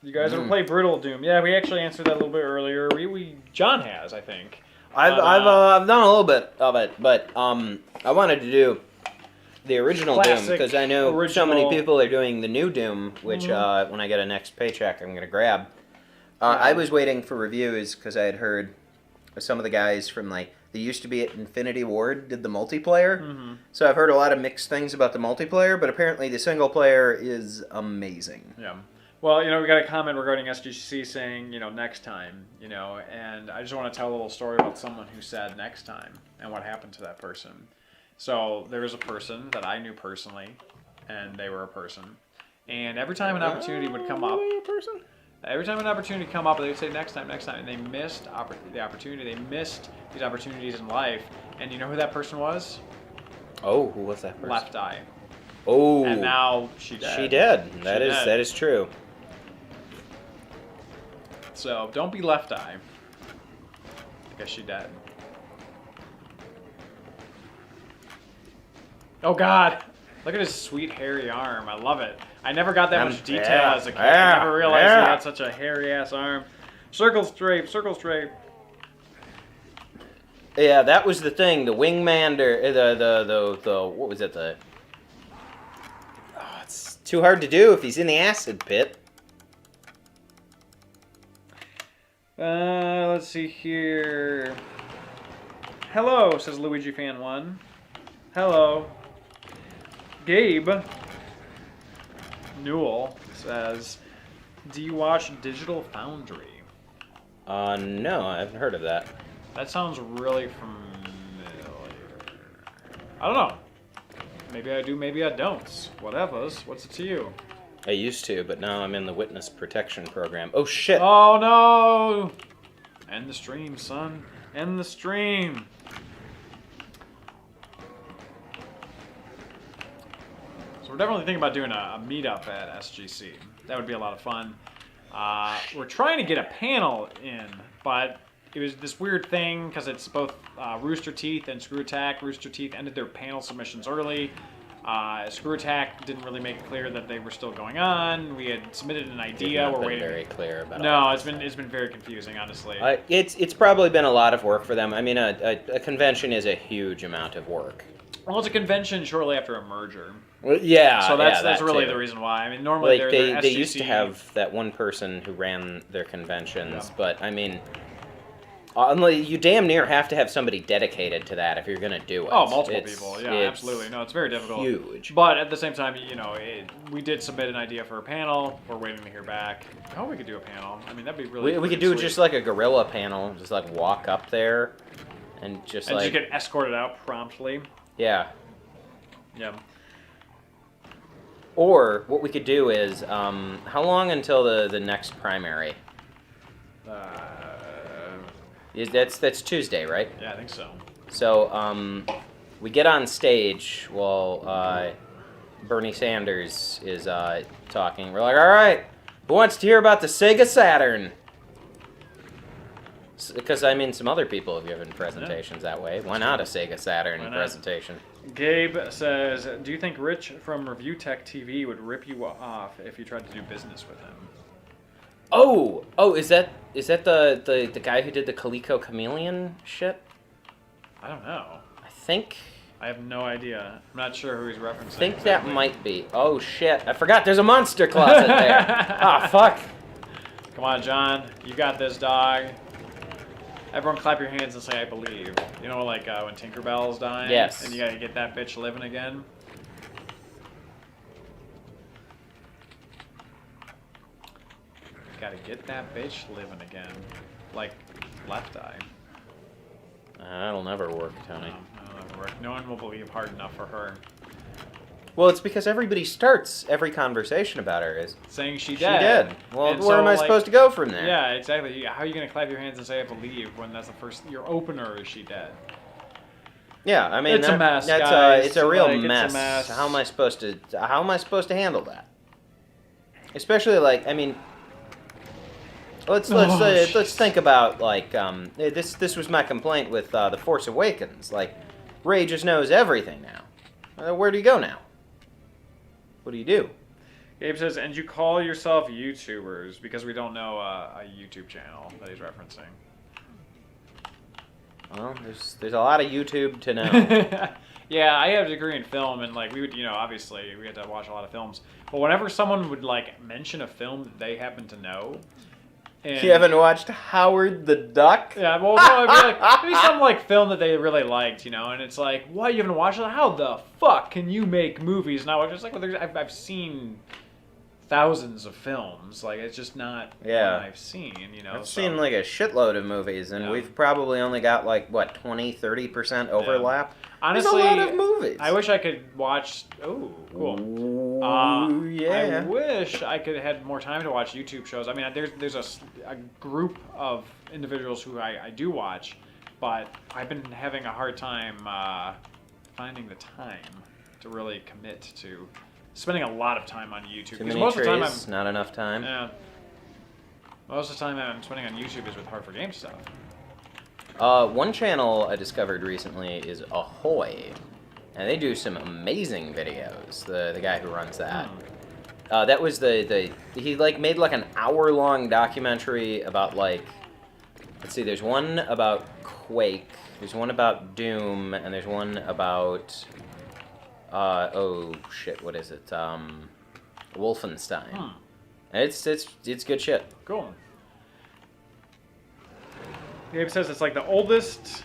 You guys ever play Brittle Doom? Yeah, we actually answered that a little bit earlier. John has, I think. I've done a little bit of it, but I wanted to do the original Doom because I know so many people are doing the new Doom, which when I get a next paycheck, I'm gonna grab. I was waiting for reviews because I had heard some of the guys from they used to be at Infinity Ward did the multiplayer. So I've heard a lot of mixed things about the multiplayer, but apparently the single player is amazing. Yeah. Well, we got a comment regarding SGC saying, next time, and I just want to tell a little story about someone who said next time and what happened to that person. So there was a person that I knew personally, and they were a person, and every time an opportunity would come up, every time an opportunity would come up, they would say next time, and they missed the opportunity. They missed these opportunities in life, and you know who that person was? Oh, who was that person? Left Eye. Oh. And now she dead. She dead. That is true. So don't be Left Eye. I guess she dead. Oh God! Look at his sweet hairy arm. I love it. I never got that much detail as a kid. I never realized he had such a hairy ass arm. Circle strafe. Yeah, that was the thing. The wingman, the what was it? It's too hard to do if he's in the acid pit. Let's see here. Hello, says Luigi Fan 1. Hello. Gabe Newell says, do you watch Digital Foundry? No, I haven't heard of that. That sounds really familiar. I don't know. Maybe I do, maybe I don't. Whatever's. What's it to you? I used to, but now I'm in the witness protection program. Oh, shit. Oh, no. End the stream, son. End the stream. So we're definitely thinking about doing a meetup at SGC. That would be a lot of fun. We're trying to get a panel in, but it was this weird thing because it's both Rooster Teeth and Screw Attack. Rooster Teeth ended their panel submissions early. Screw Attack didn't really make it clear that they were still going on. We had submitted an idea. We're waiting. Very clear about. No, it's been very confusing, honestly. It's probably been a lot of work for them. I mean, a convention is a huge amount of work. Well, it's a convention shortly after a merger. Well, yeah. So that's that really too. The reason why. I mean, normally they used to have that one person who ran their conventions, but I mean. You damn near have to have somebody dedicated to that if you're going to do it. Oh, multiple people. Yeah, absolutely. No, it's very difficult. Huge. But at the same time, we did submit an idea for a panel. We're waiting to hear back. Oh, we could do a panel. I mean, that'd be really We could do just like a guerrilla panel. Just like walk up there and just get escorted out promptly. Yeah. Yeah. Or what we could do is, how long until the next primary? That's Tuesday, right? Yeah, I think so. So, we get on stage while Bernie Sanders is talking. We're like, all right, who wants to hear about the Sega Saturn? Because, I mean, some other people have given presentations that way. Why not a Sega Saturn presentation? Gabe says, do you think Rich from Review Tech TV would rip you off if you tried to do business with him? Oh, is that the guy who did the Coleco Chameleon shit? I don't know. I think. I have no idea. I'm not sure who he's referencing. I think that might be. Oh shit! I forgot. There's a monster closet there. Ah, fuck. Come on, John. You got this, dog. Everyone, clap your hands and say "I believe." You know, like when Tinkerbell's dying. Yes. And you gotta get that bitch living again. Gotta get that bitch living again. Like Left Eye. That'll never work, Tony. No, that'll never work. No one will believe hard enough for her. Well, it's because everybody starts every conversation about her is saying she dead. She dead. Well, where am I supposed to go from there? Yeah, exactly. How are you gonna clap your hands and say "I believe" when that's the first your opener is she dead? Yeah, I mean it's a mess. Guys. It's a real mess. It's a mess. How am I supposed to handle that? Especially I mean, Let's think about like this was my complaint with The Force Awakens. Like, Rey just knows everything now. Where do you go now? What do you do? Gabe says, and you call yourself YouTubers because we don't know a YouTube channel that he's referencing. Well, there's a lot of YouTube to know. Yeah, I have a degree in film, and like we would, obviously we had to watch a lot of films. But whenever someone would like mention a film that they happen to know, and you haven't watched Howard the Duck? Yeah, well, no, it'd be like maybe some like film that they really liked, and it's like, why you haven't watched it? How the fuck can you make movies? And I was just like, well, I've seen thousands of films. Like, it's just not what I've seen, I've seen like a shitload of movies, and we've probably only got like, what, 20-30% overlap? Honestly, there's a lot of movies. I wish I could watch... Oh, cool. Yeah. I wish I could have had more time to watch YouTube shows. I mean, there's a group of individuals who I do watch, but I've been having a hard time finding the time to really commit to spending a lot of time on YouTube. Too many most trees, of the time not enough time. Yeah. Most of the time I'm spending on YouTube is with H4G stuff. One channel I discovered recently is Ahoy, and they do some amazing videos. The guy who runs that. That was he like made like an hour-long documentary about like, let's see, there's one about Quake, there's one about Doom, and there's one about oh shit, what is it? Wolfenstein. And it's good shit. Cool. Gabe says it's like the oldest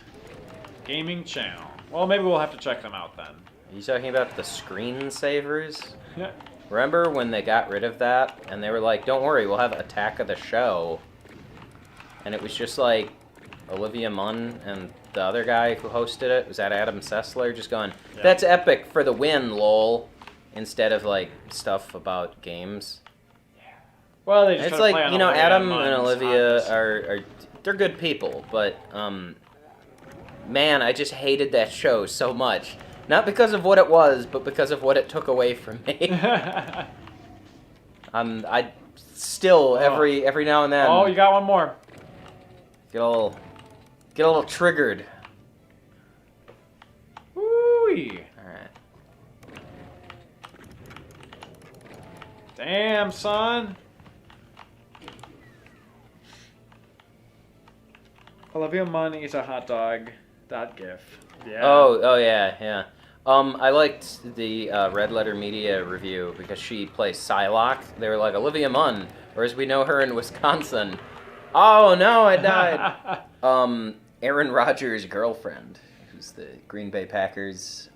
gaming channel. Well, maybe we'll have to check them out then. Are you talking about the screensavers? Yeah. Remember when they got rid of that and they were like, don't worry, we'll have Attack of the Show. And it was just like Olivia Munn and the other guy who hosted it, was that Adam Sessler, just going, that's epic for the win, lol. Instead of like stuff about games. Yeah. Well, they just it's like, Adam and Olivia are they're good people, but man, I just hated that show so much. Not because of what it was, but because of what it took away from me. I still every now and then. Oh, you got one more. Get a little triggered. Woo-wee. All right. Damn, son. Olivia Munn eats a hot dog. .gif. Yeah. Oh yeah. I liked the Red Letter Media review because she plays Psylocke. They were like, Olivia Munn, or as we know her in Wisconsin. Oh no, I died. Aaron Rodgers' girlfriend, who's the Green Bay Packers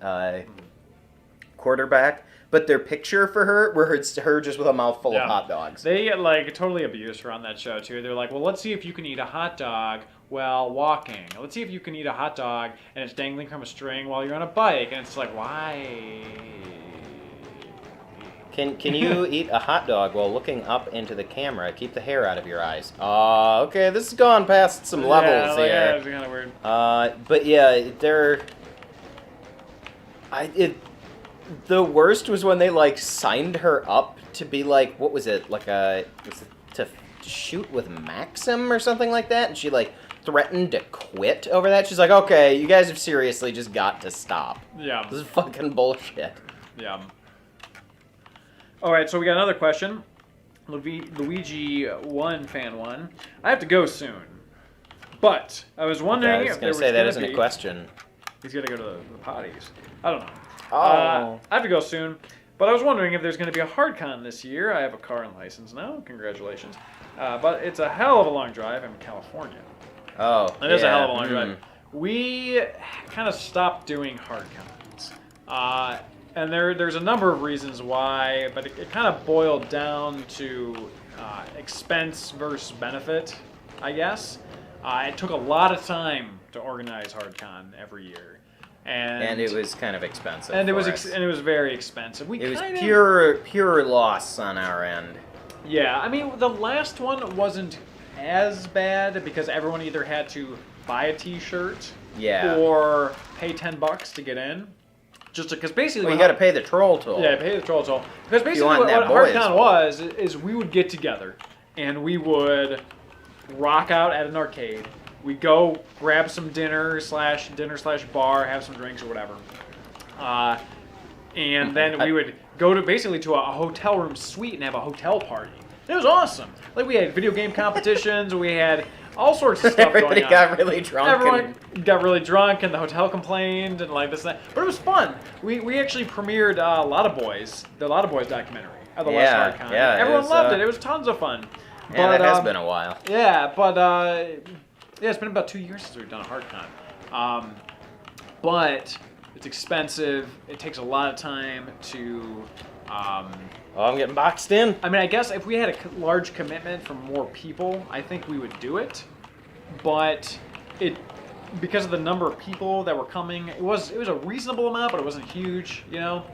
quarterback. But their picture for her, where it's her just with a mouthful of hot dogs. They like totally abused her on that show too. They're like, well, let's see if you can eat a hot dog while walking. Let's see if you can eat a hot dog and it's dangling from a string while you're on a bike. And it's like, why? Can you eat a hot dog while looking up into the camera? Keep the hair out of your eyes. Okay, this has gone past some levels here. Yeah, it's kind of weird. But yeah, the worst was when they like signed her up to be like, what was it, like to shoot with Maxim or something like that, and she like threatened to quit over that. She's like, okay, you guys have seriously just got to stop. Yeah. This is fucking bullshit. Yeah. All right, so we got another question. Luigi1 fan 1. I have to go soon, but I was wondering if there was say that isn't a question. He's gonna go to the potties. I don't know. Oh. I have to go soon, but I was wondering if there's going to be a hard con this year. I have a car and license now. Congratulations. But it's a hell of a long drive. I'm in California. Oh, It is a hell of a long drive. We kind of stopped doing hard cons. And there's a number of reasons why, but it kind of boiled down to expense versus benefit, I guess. It took a lot of time to organize hardcon every year. And it was kind of expensive. And it was very expensive. It was pure loss on our end. Yeah, I mean the last one wasn't as bad because everyone either had to buy a T-shirt, or pay $10 to get in. Just because basically, you got to pay the troll toll. Yeah, pay the troll toll. Because basically, what HardCon was is we would get together and we would rock out at an arcade. We go grab some dinner/bar, have some drinks or whatever. And then we would go to basically to a hotel room suite and have a hotel party. It was awesome. Like we had video game competitions, we had all sorts of stuff Everybody going on. got really drunk. Everyone got really drunk, and the hotel complained, and like this and that. But it was fun. We actually premiered the Lot of Boys documentary at the West Hard Con. Yeah, Everyone loved it. It was tons of fun. Yeah, that has been a while. Yeah, but it's been about 2 years since we've done a hard con. But it's expensive. It takes a lot of time to. I'm getting boxed in. I mean, I guess if we had a large commitment from more people, I think we would do it. But because of the number of people that were coming, it was a reasonable amount, but it wasn't huge. You know,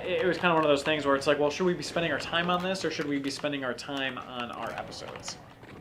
it was kind of one of those things where it's like, well, should we be spending our time on this, or should we be spending our time on our episodes?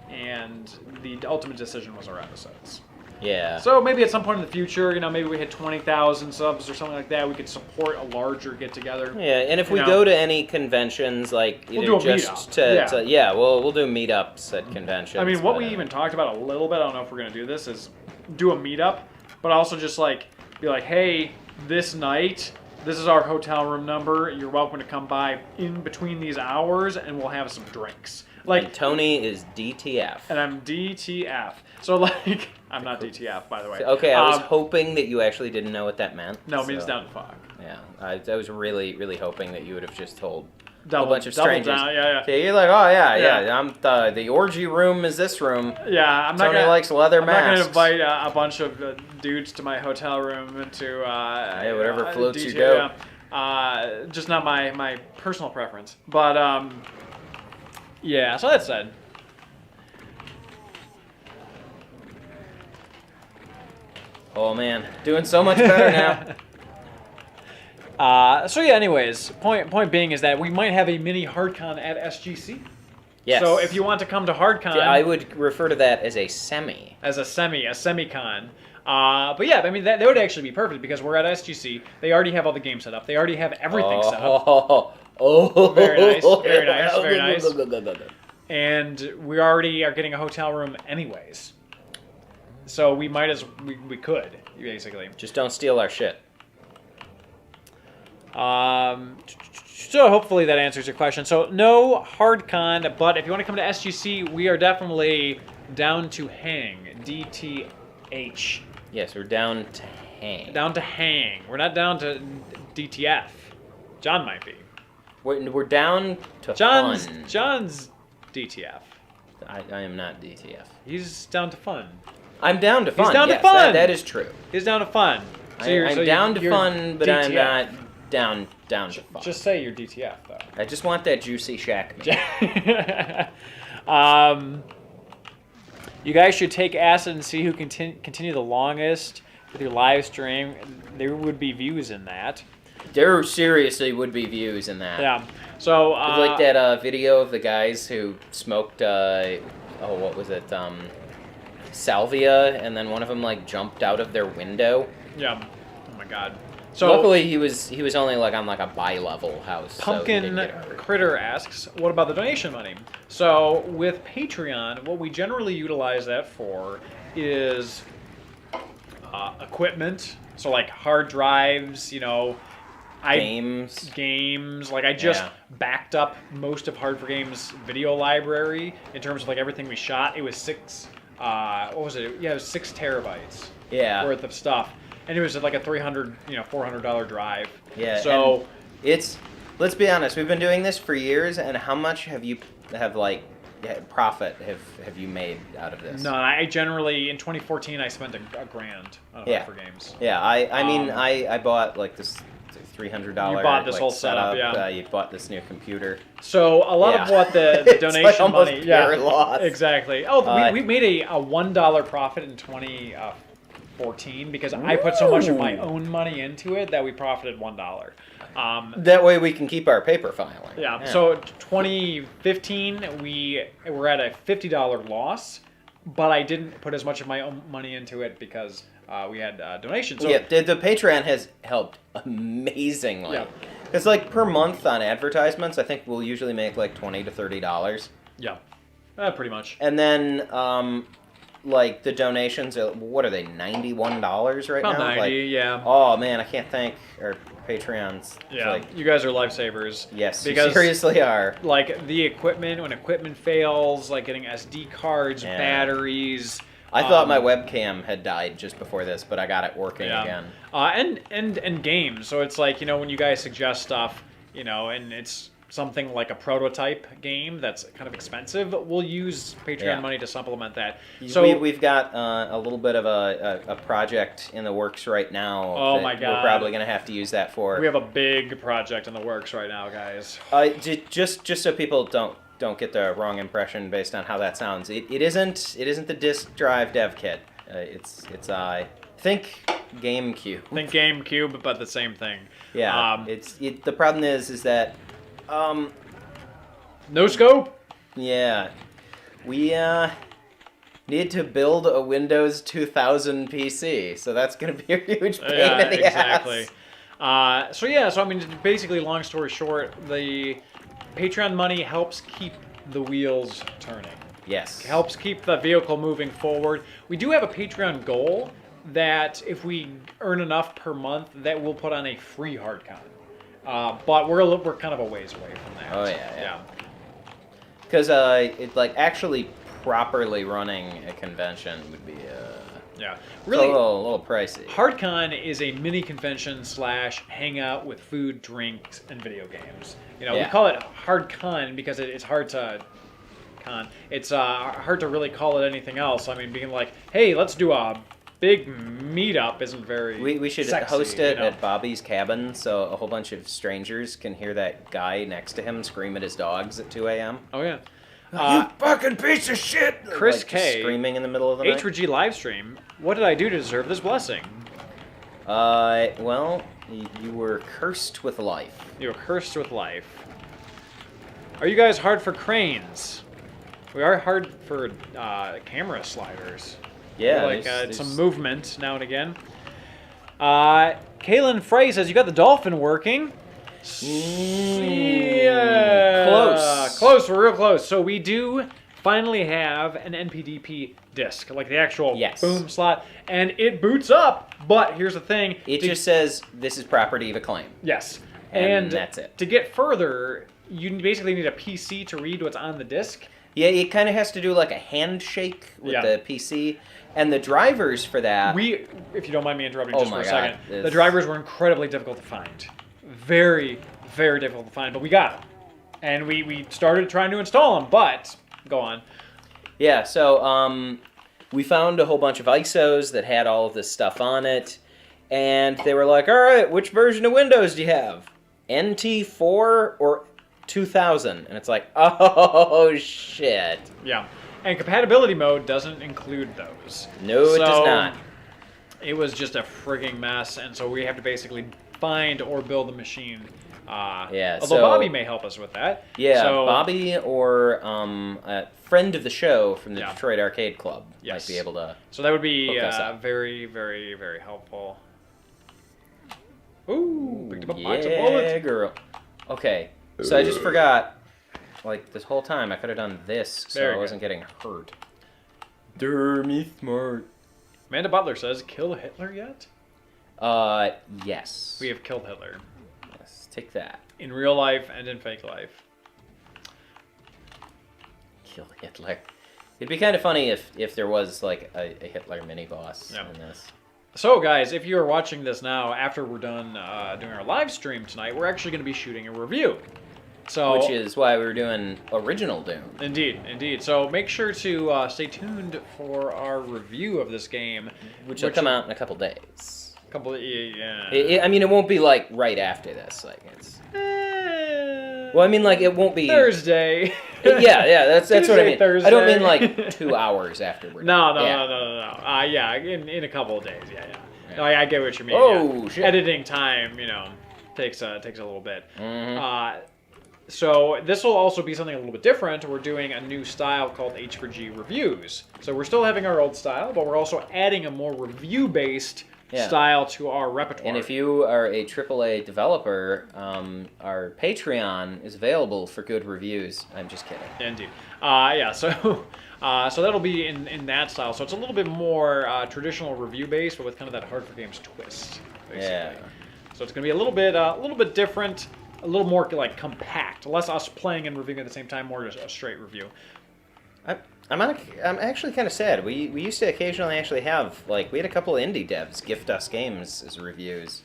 And the ultimate decision was our episodes. Yeah. So maybe at some point in the future, you know, maybe we hit 20,000 subs or something like that, we could support a larger get-together. Yeah, and if we go to any conventions, like either we'll do a just meetup. we'll do meetups at conventions. I mean, what we even talked about a little bit, I don't know if we're going to do this, is do a meetup, but also just like be like, hey, this night, this is our hotel room number. You're welcome to come by in between these hours, and we'll have some drinks. Like, and Tony is DTF. And I'm DTF. So, like, I'm not DTF, by the way. Okay, I was hoping that you actually didn't know what that meant. No, it means down to fuck. Yeah, I was really, really hoping that you would have just told a Double bunch of strangers. Down, yeah. Okay, you're like, oh yeah. I'm the orgy room is this room. Yeah, Tony likes leather masks. I'm not gonna invite a bunch of dudes to my hotel room to whatever floats your boat. Just not my personal preference, but yeah. So that said. Oh man, doing so much better now. So yeah. Anyways, point being is that we might have a mini HardCon at SGC. Yes. So if you want to come to HardCon, I would refer to that as a semi. As a semi-con. But yeah, I mean that would actually be perfect because we're at SGC. They already have all the games set up. They already have everything set up. Oh, very nice. And we already are getting a hotel room anyways. So we might we could, basically. Just don't steal our shit. So hopefully that answers your question. So no HardCon, but if you want to come to SGC, we are definitely down to hang. DTH. Yes, we're down to hang. Down to hang. We're not down to DTF. John might be. We're down to John's DTF. I am not DTF. He's down to fun. I'm down to fun. He's down to fun. That is true. He's down to fun. So I'm down to fun, but DTF. I'm not down to fun. Just say you're DTF, though. I just want that juicy shack meat. You guys should take acid and see who can continue the longest with your live stream. There would be views in that. There seriously would be views in that. Yeah. So like that video of the guys who smoked. What was it? Salvia, and then one of them like jumped out of their window. Yeah. Oh my God. So luckily he was only like on like a bi-level house. Pumpkin Critter asks, what about the donation money? So with Patreon, what we generally utilize that for is equipment. So like hard drives, games. Like I just backed up most of Hard4Game's video library in terms of like everything we shot. It was 6 it was 6 terabytes worth of stuff, and it was like a $400 drive. Yeah. So let's be honest, we've been doing this for years, and how much profit have you made out of this? No, I generally in 2014 I spent $1,000 on Hard4Games. Yeah, I mean I bought like this $300. You bought this whole setup, yeah. You bought this new computer. So a lot of what the donation money, loss. Exactly. Oh, we made a $1 profit in 2014 because I put so much of my own money into it that we profited $1. That way we can keep our paper filing. Yeah. So 2015 we were at a $50 loss, but I didn't put as much of my own money into it because we had donations. So, the Patreon has helped amazingly. Yeah. It's like per month on advertisements, I think we'll usually make like $20 to $30. Yeah. Pretty much. And then, like, the donations are, what are they, $91 right About now? 90, like, yeah. Oh, man, I can't thank our Patreons. Yeah, Like, you guys are lifesavers. yes, because, you seriously are. Like, the equipment, when equipment fails, like getting SD cards, batteries... I thought my webcam had died just before this, but I got it working again. And games. So it's like, when you guys suggest stuff, and it's something like a prototype game that's kind of expensive, we'll use Patreon money to supplement that. So we've got a little bit of a project in the works right now. Oh my God. We're probably going to have to use that for. We have a big project in the works right now, guys. Just so people don't get the wrong impression based on how that sounds. It isn't the disk drive dev kit. It's think GameCube. Think GameCube, but the same thing. Yeah. The problem is that no scope. Yeah, we need to build a Windows 2000 PC, so that's gonna be a huge pain in the exactly. ass. So I mean, basically, long story short, the Patreon money helps keep the wheels turning. Yes. Helps keep the vehicle moving forward. We do have a Patreon goal that if we earn enough per month, that we'll put on a free hardcon. But we're kind of a ways away from that. Oh yeah. Because actually properly running a convention would be really a little pricey. HardCon is a mini convention / hangout with food, drinks, and video games. We call it HardCon because it's hard to con. It's hard to really call it anything else. I mean, being like, hey, let's do a big meetup isn't very. We should sexy, host it at Bobby's cabin so a whole bunch of strangers can hear that guy next to him scream at his dogs at 2 a.m. Oh yeah. You fucking piece of shit! Chris like, K. screaming in the middle of the night. H4G live stream. What did I do to deserve this blessing? Well, you were cursed with life. You were cursed with life. Are you guys hard for cranes? We are hard for camera sliders. Yeah, like there's some movement now and again. Kaylin Frey says, you got the dolphin working. Yeah. Close, we're real close. So we do finally have an NPDP disc, like the actual boom slot, and it boots up, but here's the thing. It just says, this is property of acclaim. Yes. And that's it. To get further, you basically need a PC to read what's on the disc. Yeah, it kind of has to do like a handshake with the PC. And the drivers for that... if you don't mind me interrupting just for a second, God, the drivers were incredibly difficult to find. Very, very difficult to find, but we got them. And we started trying to install them, but... Go on. Yeah, so we found a whole bunch of ISOs that had all of this stuff on it. And they were like, all right, which version of Windows do you have? NT4 or 2000? And it's like, oh, shit. Yeah. And compatibility mode doesn't include those. No, it does not. It was just a frigging mess, and so we have to basically find or build a machine. Although Bobby may help us with that. Yeah, Bobby or a friend of the show from the Detroit Arcade Club might be able to. So that would be very, very, very helpful. Ooh, picked up a box of bullets. Yeah, girl. Okay, so I just forgot. Like, this whole time, I could have done this so I wasn't getting hurt. Me smart. Amanda Butler says, kill Hitler yet? Yes. We have killed Hitler. Yes, take that. In real life and in fake life. Kill Hitler. It'd be kind of funny if there was, like, a Hitler mini-boss in this. So, guys, if you are watching this now, after we're done doing our live stream tonight, we're actually going to be shooting a review. So, which is why we were doing Original Doom. Indeed, indeed. So make sure to stay tuned for our review of this game. Which will come out in a couple days. I mean, it won't be, like, right after this. Like, it's... Well, I mean, like, it won't be... Thursday. Yeah, that's what I mean. Thursday. I don't mean, like, 2 hours after we're done. No. In a couple of days, yeah. I get what you mean. Oh, shit. Editing time, takes a little bit. Mm-hmm. So this will also be something a little bit different. We're doing a new style called H4G Reviews. So we're still having our old style, but we're also adding a more review-based style to our repertoire. And if you are a AAA developer, our Patreon is available for good reviews. I'm just kidding. Indeed. So that'll be in that style. So it's a little bit more traditional review based, but with kind of that Hard for Games twist, basically. Yeah. So it's going to be a little bit different, a little more like compact, less us playing and reviewing at the same time, more just a straight review. I'm actually kind of sad. We used to occasionally actually have, like, we had a couple of indie devs gift us games as reviews.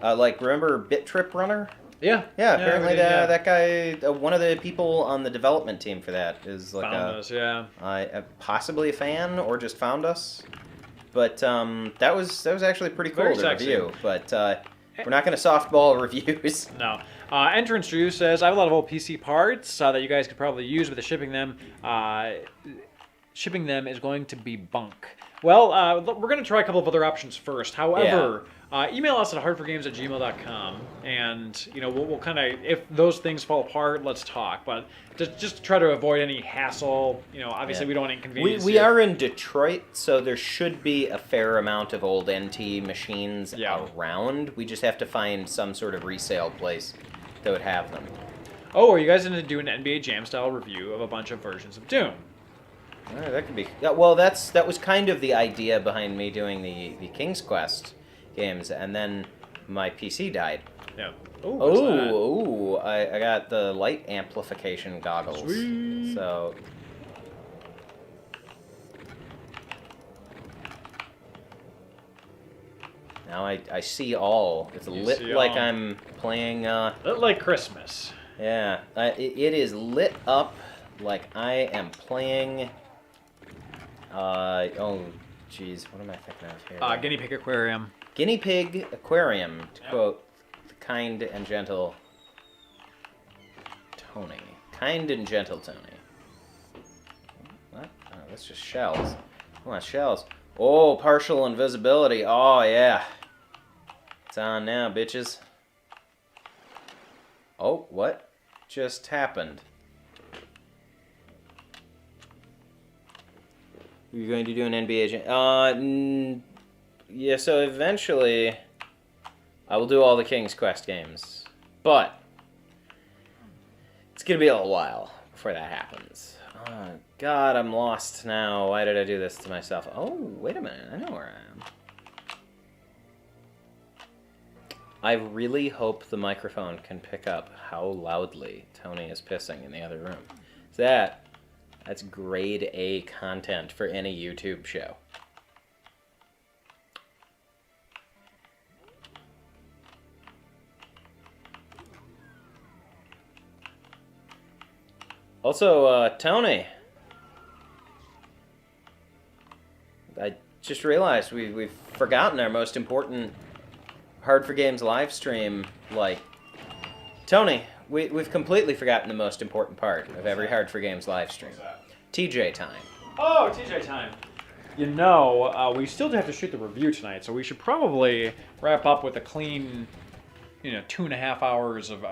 Like, remember Bit Trip Runner? Yeah. Yeah, apparently that guy, one of the people on the development team for that is like found us, possibly a fan or just found us. But that was actually pretty cool to review. But we're not going to softball reviews. No. Entrance Drew says, I have a lot of old PC parts that you guys could probably use, but shipping them is going to be bunk. Well, we're going to try a couple of other options first. However, email us at hardforgames@gmail.com, and we'll kind of, if those things fall apart, let's talk. But just to try to avoid any hassle. Obviously we don't want to inconvenience. We are in Detroit, so there should be a fair amount of old NT machines around. We just have to find some sort of resale place that would have them. Oh, are you guys going to do an NBA Jam style review of a bunch of versions of Doom? That could be. Well, that was kind of the idea behind me doing the King's Quest games, and then my PC died. Yeah. I got the light amplification goggles. Sweet. So. Now I see all. It's lit like I'm playing. Lit like Christmas. Yeah, it is lit up like I am playing. Oh, geez, what am I thinking of here? Guinea Pig Aquarium. Guinea Pig Aquarium, to quote the kind and gentle Tony. Kind and gentle Tony. What? Oh, that's just shells. Come on, shells. Oh, partial invisibility. Oh, yeah. It's on now, bitches. Oh, what just happened? You're going to do an NBA Jam? Yeah, so eventually I will do all the King's Quest games. But it's going to be a little while before that happens. Oh, God, I'm lost now. Why did I do this to myself? Oh, wait a minute. I know where I am. I really hope the microphone can pick up how loudly Tony is pissing in the other room. That's grade A content for any YouTube show. Also, Tony, I just realized we've forgotten our most important Hard for Games live stream. Like, Tony, we've completely forgotten the most important part of every Hard for Games live stream. TJ time. Oh, TJ time. We still have to shoot the review tonight, so we should probably wrap up with a clean, 2.5 hours of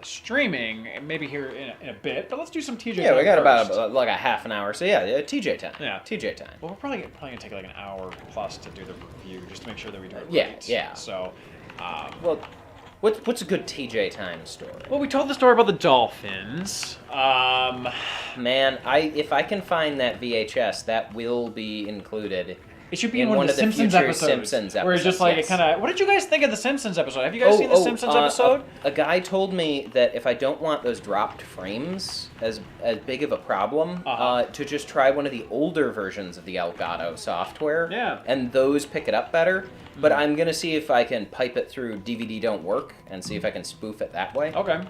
streaming, maybe here in a bit. But let's do some TJ time. Yeah, we got first. about like a half an hour. So yeah, TJ time. Yeah. TJ time. Well, we're probably going to take like an hour plus to do the review, just to make sure that we do it right. Yeah. So, well, what's a good TJ time story? Well, we told the story about the dolphins. Man, if I can find that VHS, that will be included. It should be in one of the Simpsons episodes. Where it's just like it kind of. What did you guys think of the Simpsons episode? Have you guys seen the Simpsons episode? A guy told me that if I don't want those dropped frames as big of a problem, to just try one of the older versions of the Elgato software. Yeah. And those pick it up better. But I'm gonna see if I can pipe it through DVD Don't Work and see if I can spoof it that way. Okay.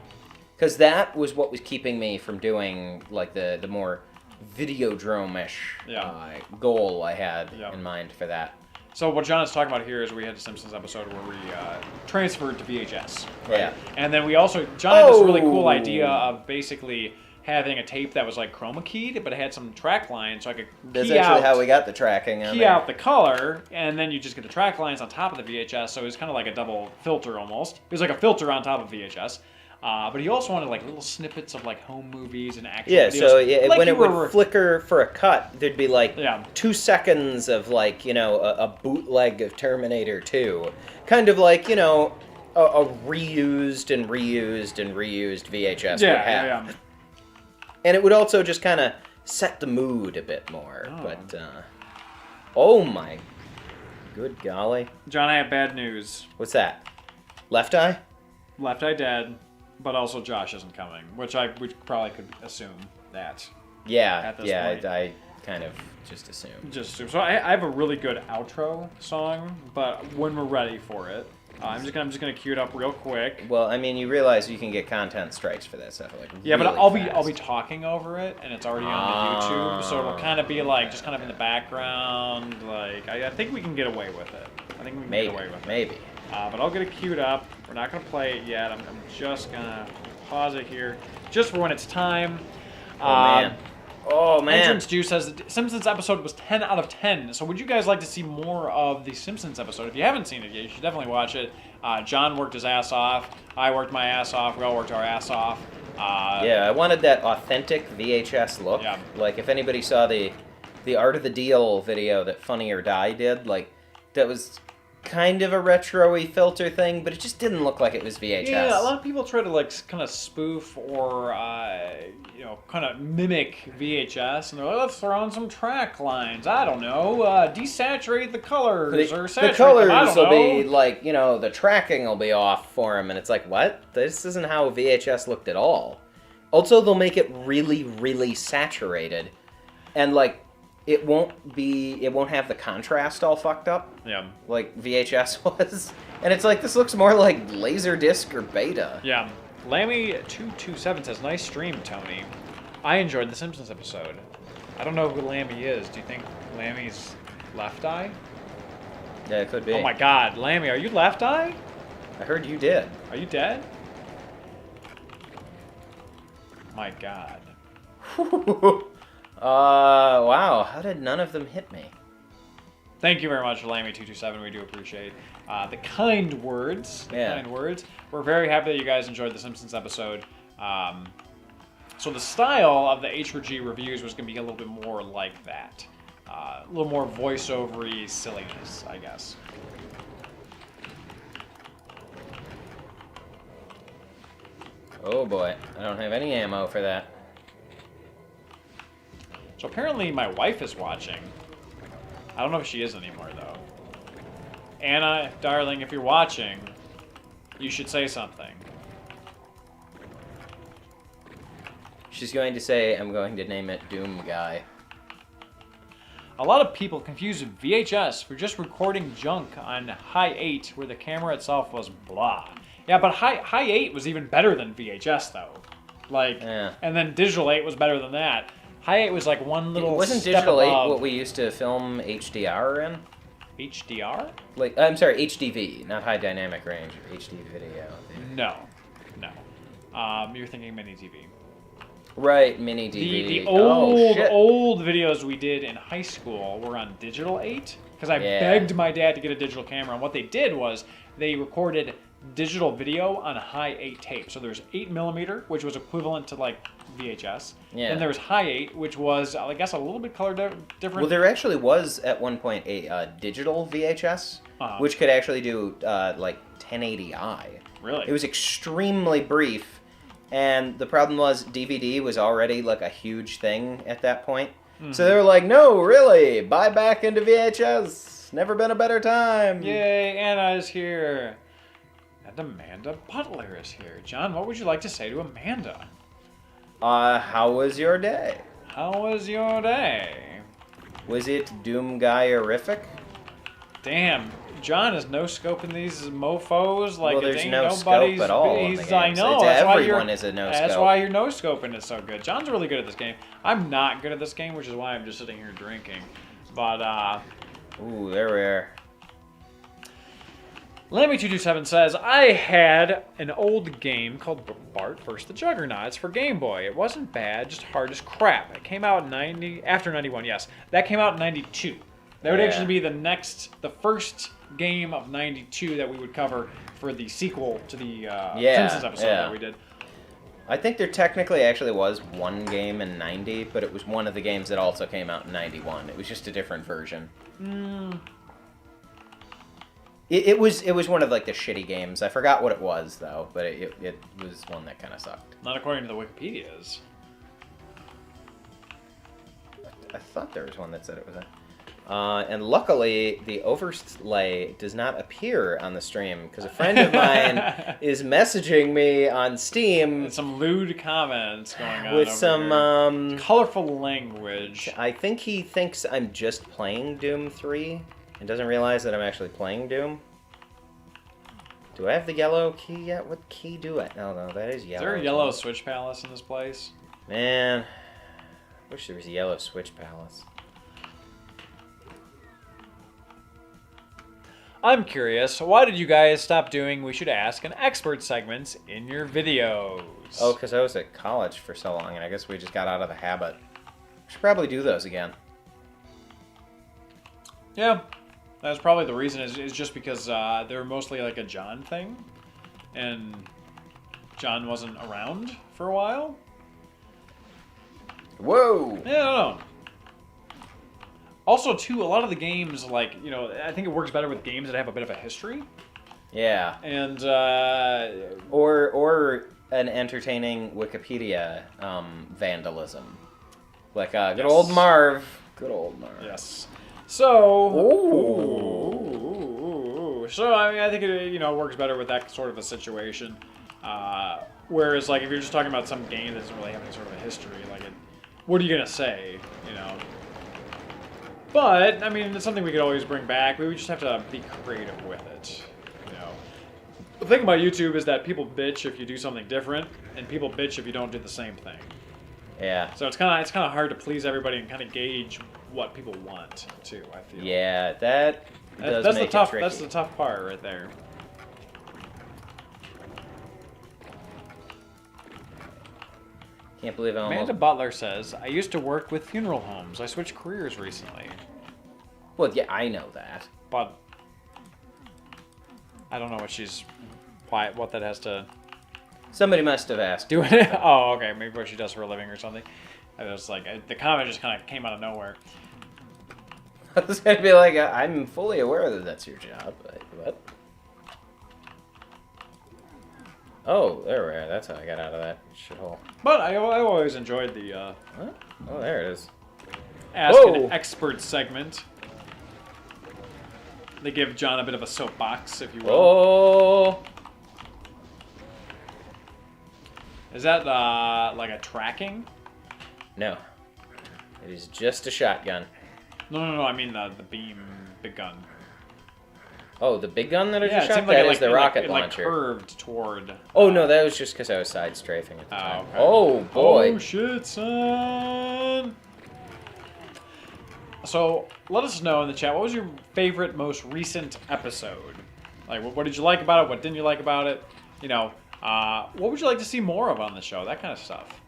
Because that was what was keeping me from doing like the more Videodrome-ish goal I had in mind for that. So what John is talking about here is we had a Simpsons episode where we transferred to VHS. Right? Yeah. And then we also, John had this really cool idea of basically having a tape that was like chroma keyed, but it had some track lines, so I could That's actually how we got the tracking on key out the color, and then you just get the track lines on top of the VHS, so it was kind of like a double filter almost. It was like a filter on top of VHS. But he also wanted like little snippets of like home movies and action Yeah, videos. so yeah, like when it would flicker for a cut, there'd be like Yeah. 2 seconds of like, a bootleg of Terminator 2. Kind of like, a reused and reused and reused VHS would have. Yeah. And it would also just kind of set the mood a bit more. Oh. But, oh my good golly. John, I have bad news. What's that? Left eye? Left eye dead, but also Josh isn't coming, which we probably could assume that. Yeah, At this yeah, point. I kind of just assumed. Just assume. So I have a really good outro song, but when we're ready for it, I'm just gonna cue it up real quick. Well, I mean, you realize you can get content strikes for that stuff, like Yeah, but really I'll be fast. talking over it, and it's already on the YouTube, so it'll kind of be like just kind of in the background. Like I think we can get away with it. I think we can Maybe, get away with it. maybe. But I'll get it queued up. We're not gonna play it yet. I'm just gonna pause it here, just for when it's time. Oh man. Entrance Juice says the Simpsons episode was 10 out of 10. So would you guys like to see more of the Simpsons episode? If you haven't seen it yet, you should definitely watch it. John worked his ass off. I worked my ass off. We all worked our ass off. Yeah, I wanted that authentic VHS look. Yeah. Like if anybody saw the Art of the Deal video that Funny or Die did, like that was kind of a retro-y filter thing, but it just didn't look like it was VHS. Yeah, a lot of people try to like kind of spoof or kind of mimic VHS, and they're like, let's throw in some track lines. I don't know, desaturate the colors or saturate the colors them. I don't will know. be like, the tracking will be off for them, and it's like, what? This isn't how VHS looked at all. Also, they'll make it really, really saturated, and like, it won't have the contrast all fucked up. Yeah. Like VHS was. And it's like, this looks more like Laserdisc or Beta. Yeah. Lammy227 says, nice stream, Tony. I enjoyed the Simpsons episode. I don't know who Lammy is. Do you think Lammy's left eye? Yeah, it could be. Oh my god, Lammy, are you left eye? I heard you did. Are you dead? My god. Wow. How did none of them hit me? Thank you very much, Lammy227. We do appreciate the kind words. Kind words. We're very happy that you guys enjoyed the Simpsons episode. So the style of the H4G reviews was going to be a little bit more like that. A little more voiceover-y silliness, I guess. Oh boy. I don't have any ammo for that. So apparently my wife is watching. I don't know if she is anymore, though. Anna, darling, if you're watching, you should say something. She's going to say, I'm going to name it Doom Guy. A lot of people confuse VHS for just recording junk on High 8, where the camera itself was blah. Yeah, but High 8 was even better than VHS, though. Like, and then Digital 8 was better than that. High 8 was like one little Wasn't step Digital 8 above. what we used to film HDR in? HDR? Like, I'm sorry, HDV, not high dynamic range, HD video. No. You're thinking mini TV. Right, mini DV. The old old videos we did in high school were on Digital 8 because I begged my dad to get a digital camera, and what they did was they recorded digital video on High 8 tape. So there's 8mm, which was equivalent to like VHS. Yeah. And there was High 8, which was I guess a little bit color different. Well, there actually was at one point a digital VHS, which could actually do like 1080i. Really? It was extremely brief. And the problem was DVD was already like a huge thing at that point. Mm-hmm. So they were like, no, really, buy back into VHS. Never been a better time. Yay, Anna is here. And Amanda Butler is here. John, what would you like to say to Amanda? How was your day? How was your day? Was it Doom Guy-erific? Damn, John is no-scoping these mofos like well, it there's ain't no nobody's. scope at all in the game, I know. so that's why everyone is a no-scope. That's why your no-scoping is so good. John's really good at this game. I'm not good at this game, which is why I'm just sitting here drinking. But, Ooh, there we are. Lammy227 says, I had an old game called Bart vs. the Juggernauts for Game Boy. It wasn't bad, just hard as crap. It came out after 91, yes. That came out in 92. That would actually be the first game of 92 that we would cover for the sequel to the Simpsons episode that we did. I think there technically actually was one game in 90, but it was one of the games that also came out in 91. It was just a different version. It was one of like the shitty games. I forgot what it was though, but it was one that kind of sucked. Not according to the Wikipedias. I thought there was one that said it was a... and luckily, the overlay does not appear on the stream, because a friend of mine is messaging me on Steam... And some lewd comments going on with over some, here. Colorful language. I think he thinks I'm just playing Doom 3, and doesn't realize that I'm actually playing Doom. Do I have the yellow key yet? What key do I... No, that is yellow. Is there a yellow Switch Palace in this place? Man, wish there was a yellow Switch Palace. I'm curious, why did you guys stop doing We Should Ask an Expert segments in your videos? Oh, because I was at college for so long, and I guess we just got out of the habit. We should probably do those again. Yeah, that's probably the reason, is just because they were mostly like a John thing, and John wasn't around for a while. Whoa! Yeah, I don't know. Also, too, a lot of the games, like, you know, I think it works better with games that have a bit of a history. Yeah. And, Or an entertaining Wikipedia vandalism. Like, good Yes. old Marv. Good old Marv. yes. So... Ooh. So, I mean, I think it, you know, works better with that sort of a situation. Whereas, like, if you're just talking about some game that doesn't really have any sort of a history, like, what are you going to say, you know? But, I mean, it's something we could always bring back. We would just have to be creative with it, you know. The thing about YouTube is that people bitch if you do something different, and people bitch if you don't do the same thing. Yeah. So it's kind of hard to please everybody and kind of gauge what people want too, I feel. Yeah, that does that's make the tough. it tricky. That's the tough part right there. Can't believe I almost... Amanda Butler says, "I used to work with funeral homes. I switched careers recently." Well, yeah, I know that. But I don't know what that has to Somebody must have asked. do it. Oh, okay, maybe what she does for a living or something. I was like, the comment just kind of came out of nowhere. I was going to be like, I'm fully aware that that's your job. But what? Oh, there we are. That's how I got out of that shithole. But I always enjoyed the What? Oh, there it is. Ask Whoa. an Expert segment. They give John a bit of a soapbox, if you will. Oh! Is that like a tracking? No. It is just a shotgun. No. I mean the big gun. Oh, the big gun that I Yeah, just it shot? seemed like That it is the rocket it launcher. curved toward. Oh, no, that was just because I was side strafing at the time. Okay. Oh, boy. Oh shit, son! So let us know in the chat. What was your favorite, most recent episode? Like, what did you like about it? What didn't you like about it? You know, what would you like to see more of on the show? That kind of stuff.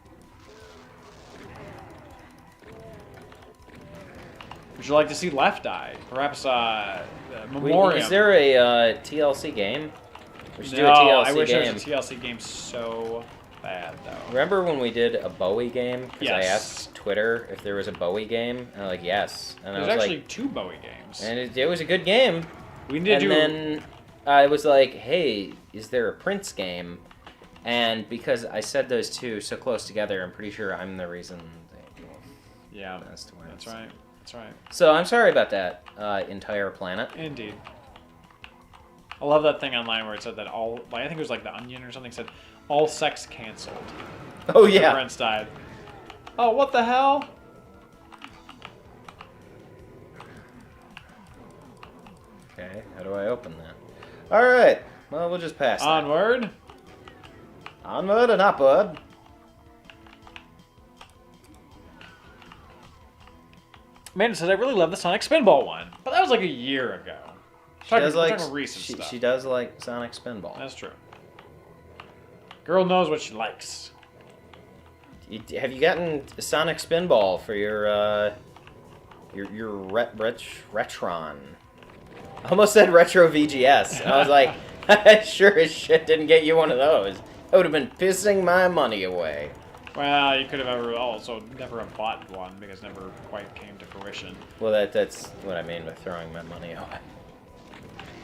Would you like to see Left Eye? Perhaps Memoriam? Is there a TLC game? We should do a No, TLC I wish game. there was a TLC game so bad, though. Remember when we did a Bowie game? Because I Yes. asked Twitter if there was a Bowie game, and they're like, yes. And I There's was actually like, 2 Bowie games. and it was a good game. We need to And do. then I was like, hey, is there a Prince game? And because I said those two so close together, I'm pretty sure I'm the reason they Yeah, best wins. that's right. That's right. So I'm sorry about that, entire planet. Indeed. I love that thing online where it said that all, like, I think it was like The Onion or something, said all sex canceled. Oh, The yeah. Prince died. Oh, what the hell? Okay, how do I open that? Alright, well, we'll just pass that. Onward. Onward and upward. Amanda says, I really love the Sonic Spinball one. But that was like a year ago. She does we're like talking recent stuff. she does like Sonic Spinball. That's true. Girl knows what she likes. Have you gotten Sonic Spinball for your Retron? I almost said Retro VGS. I was like, I sure as shit didn't get you one of those. I would have been pissing my money away. Well, you could have also never have bought one because it never quite came to fruition. Well, that's what I mean by throwing my money away.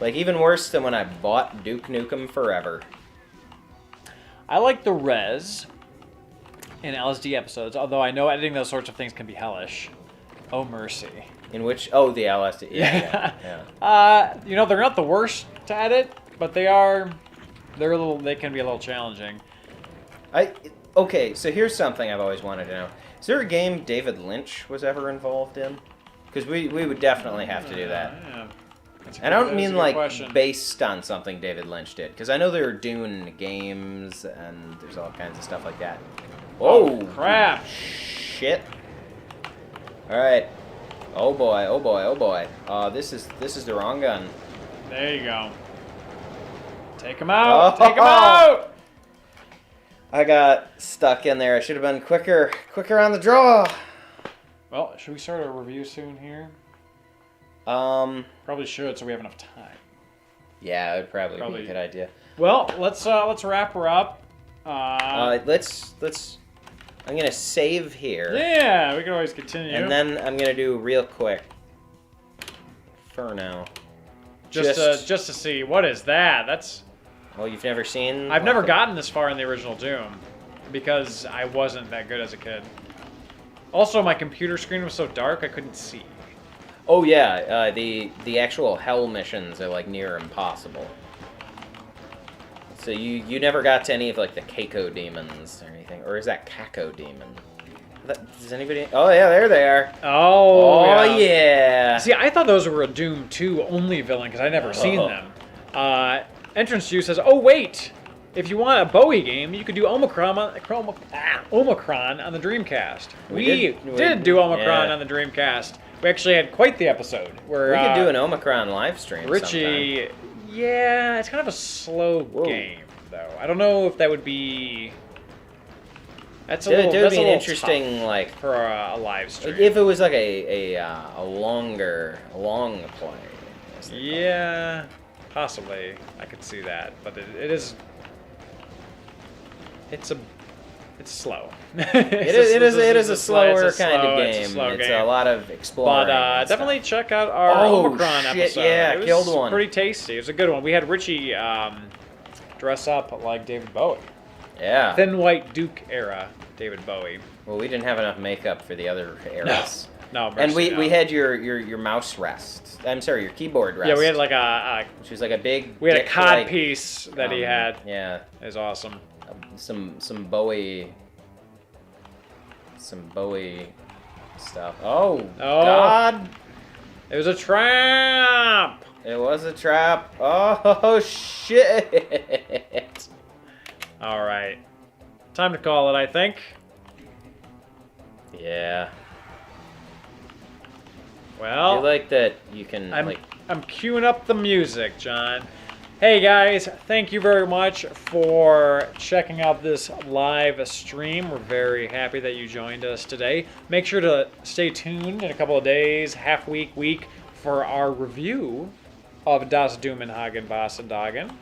Like, even worse than when I bought Duke Nukem Forever. I like the res in LSD episodes, although I know editing those sorts of things can be hellish. Oh, mercy. In which... Oh, the LSD. Yeah. You know, they're not the worst to edit, but they are... They can be a little challenging. Okay, so here's something I've always wanted to know. Is there a game David Lynch was ever involved in? Because we would definitely have to do that. Yeah. I don't mean like question. based on something David Lynch did, because I know there are Dune games and there's all kinds of stuff like that. Oh, crap! Shit! All right. Oh boy! Oh boy! Oh boy! This is the wrong gun. There you go. Take him out! Take him out! I got stuck in there. I should have been quicker on the draw. Well, should we start a review soon here? Probably should, so we have enough time. Yeah, it would probably be a good idea. Well, let's wrap her up. Let's. I'm gonna save here. Yeah, we can always continue. And then I'm gonna do real quick. For now. Just to see what is that? That's. Oh, you've never seen? I've never gotten this far in the original Doom because I wasn't that good as a kid. Also, my computer screen was so dark I couldn't see. Oh yeah, the actual hell missions are like near impossible. So you never got to any of like the Keiko demons or anything, or is that Kako demon? Does anybody? Oh yeah, there they are. Oh yeah. See, I thought those were a Doom 2 only villain because I never seen them. Entrance Juice says, "Oh wait, if you want a Bowie game, you could do Omicron on the Dreamcast." We did do Omicron on the Dreamcast. We actually had quite the episode where we could do an Omicron live stream. Richie, sometime. Yeah, it's kind of a slow game though. I don't know if that would be. That's a little. That would be an interesting like for a live stream. If it was like a long play. Yeah. Possibly, I could see that, but it is. It's slow. It is a slower kind of game. It's a lot of exploring. But definitely check out our Omicron episode. Yeah, it was killed one. Pretty tasty. It was a good one. We had Richie dress up like David Bowie. Yeah. Thin White Duke era David Bowie. Well, we didn't have enough makeup for the other eras. No, and we had your mouse rest. I'm sorry, your keyboard rest. Yeah, we had like a which was like a big. We had a cod piece that he had. Yeah, it was awesome. Some Bowie stuff. Oh God! It was a trap. It was a trap. Oh shit! All right, time to call it, I think. Yeah. Well, I like that you can I'm queuing up the music, John. Hey guys, thank you very much for checking out this live stream. We're very happy that you joined us today. Make sure to stay tuned in a couple of days, half week, for our review of Das Dumenhagen Wassendagen.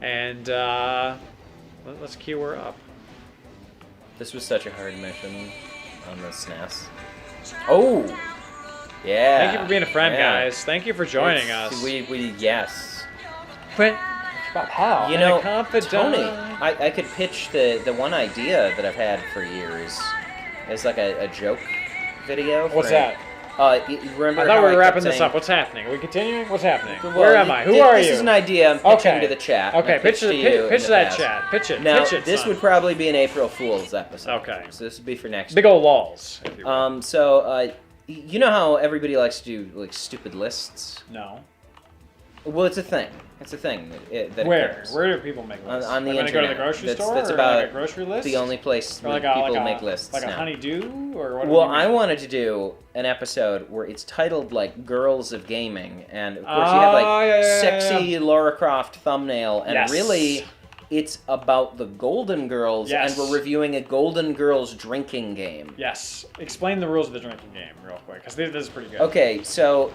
And let's queue her up. This was such a hard mission on the SNES. Oh! Yeah. Thank you for being a friend, guys. Thank you for joining us. Yes. But how? You know, Tony, I could pitch the one idea that I've had for years as like a joke video. What's that? Remember? I thought we were wrapping this up. What's happening? Are we continuing? What's happening? Well, where am I? Who are you? This is an idea. I'm pitching to the chat. Okay, pitch that chat. Pitch it. Now, pitch it, this would probably be an April Fool's episode. Okay. So this would be for next. Big ol' lols. So you know how everybody likes to do like stupid lists? No. Well, it's a thing. It's a thing that Where? occurs. Where do people make lists? On the internet. Go to the grocery store? That's or about like a grocery list? the only place where people make lists like now. a honeydew? Or what? Well, I wanted to do an episode where it's titled like "Girls of Gaming," and of course you have like sexy Lara Croft thumbnail, and really, it's about the Golden Girls, and we're reviewing a Golden Girls drinking game. Yes. Explain the rules of the drinking game real quick, because this is pretty good. Okay, so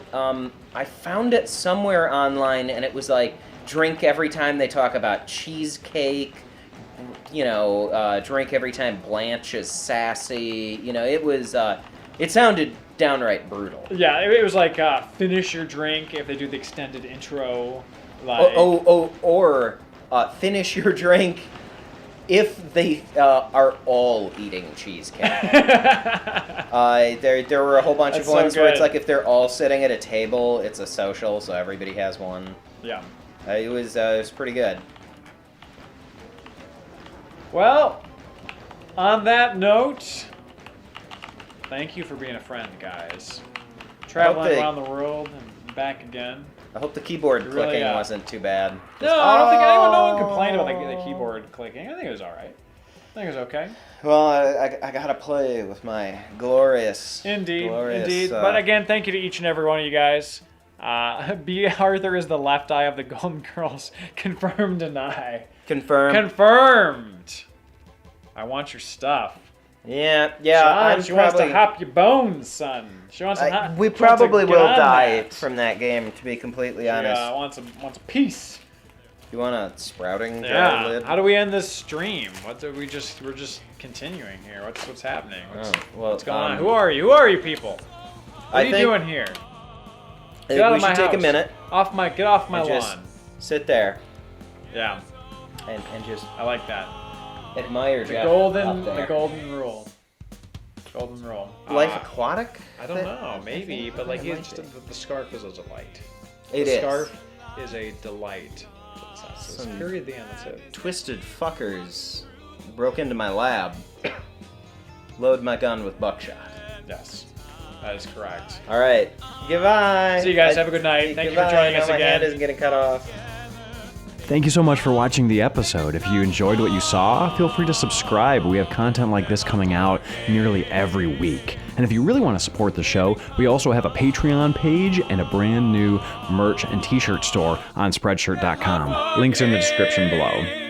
I found it somewhere online, and it was like drink every time they talk about cheesecake, drink every time Blanche is sassy. It was, it sounded downright brutal. Yeah, it was like finish your drink if they do the extended intro. Like... Or finish your drink if they are all eating cheesecake. There were a whole bunch of ones where it's like if they're all sitting at a table, it's a social, so everybody has one. Yeah. It was pretty good. Well, on that note, thank you for being a friend, guys. Traveling around the world and back again. I hope the keyboard clicking wasn't too bad. No, I don't think no one complained about the keyboard clicking. I think it was all right. I think it was okay. Well, I gotta play with my glorious. Indeed. But again, thank you to each and every one of you guys. B. Arthur is the left eye of the Golden Girls. Confirmed, deny. Confirmed. I want your stuff. Yeah. She wants to hop your bones, son. She wants to we probably will die from that game, to be completely honest. Yeah, wants a piece. You want a sprouting jar lid? How do we end this stream? We're just continuing here. What's happening? What's going on? Who are you? Who are you people? What are you doing here? Get out of my house. We should take a minute. Get off my lawn. Just sit there. Yeah. And just. I like that. Admire the golden rule. Golden rule. Life aquatic? I don't know, maybe, but like the scarf is a delight. The scarf is a delight. Period. The end. That's it. Twisted fuckers broke into my lab. Load my gun with buckshot. Yes, that is correct. All right. Goodbye. See you guys. Have a good night. Thank you for joining us again. My hand isn't getting cut off. Thank you so much for watching the episode. If you enjoyed what you saw, feel free to subscribe. We have content like this coming out nearly every week. And if you really want to support the show, we also have a Patreon page and a brand new merch and t-shirt store on Spreadshirt.com. Links in the description below.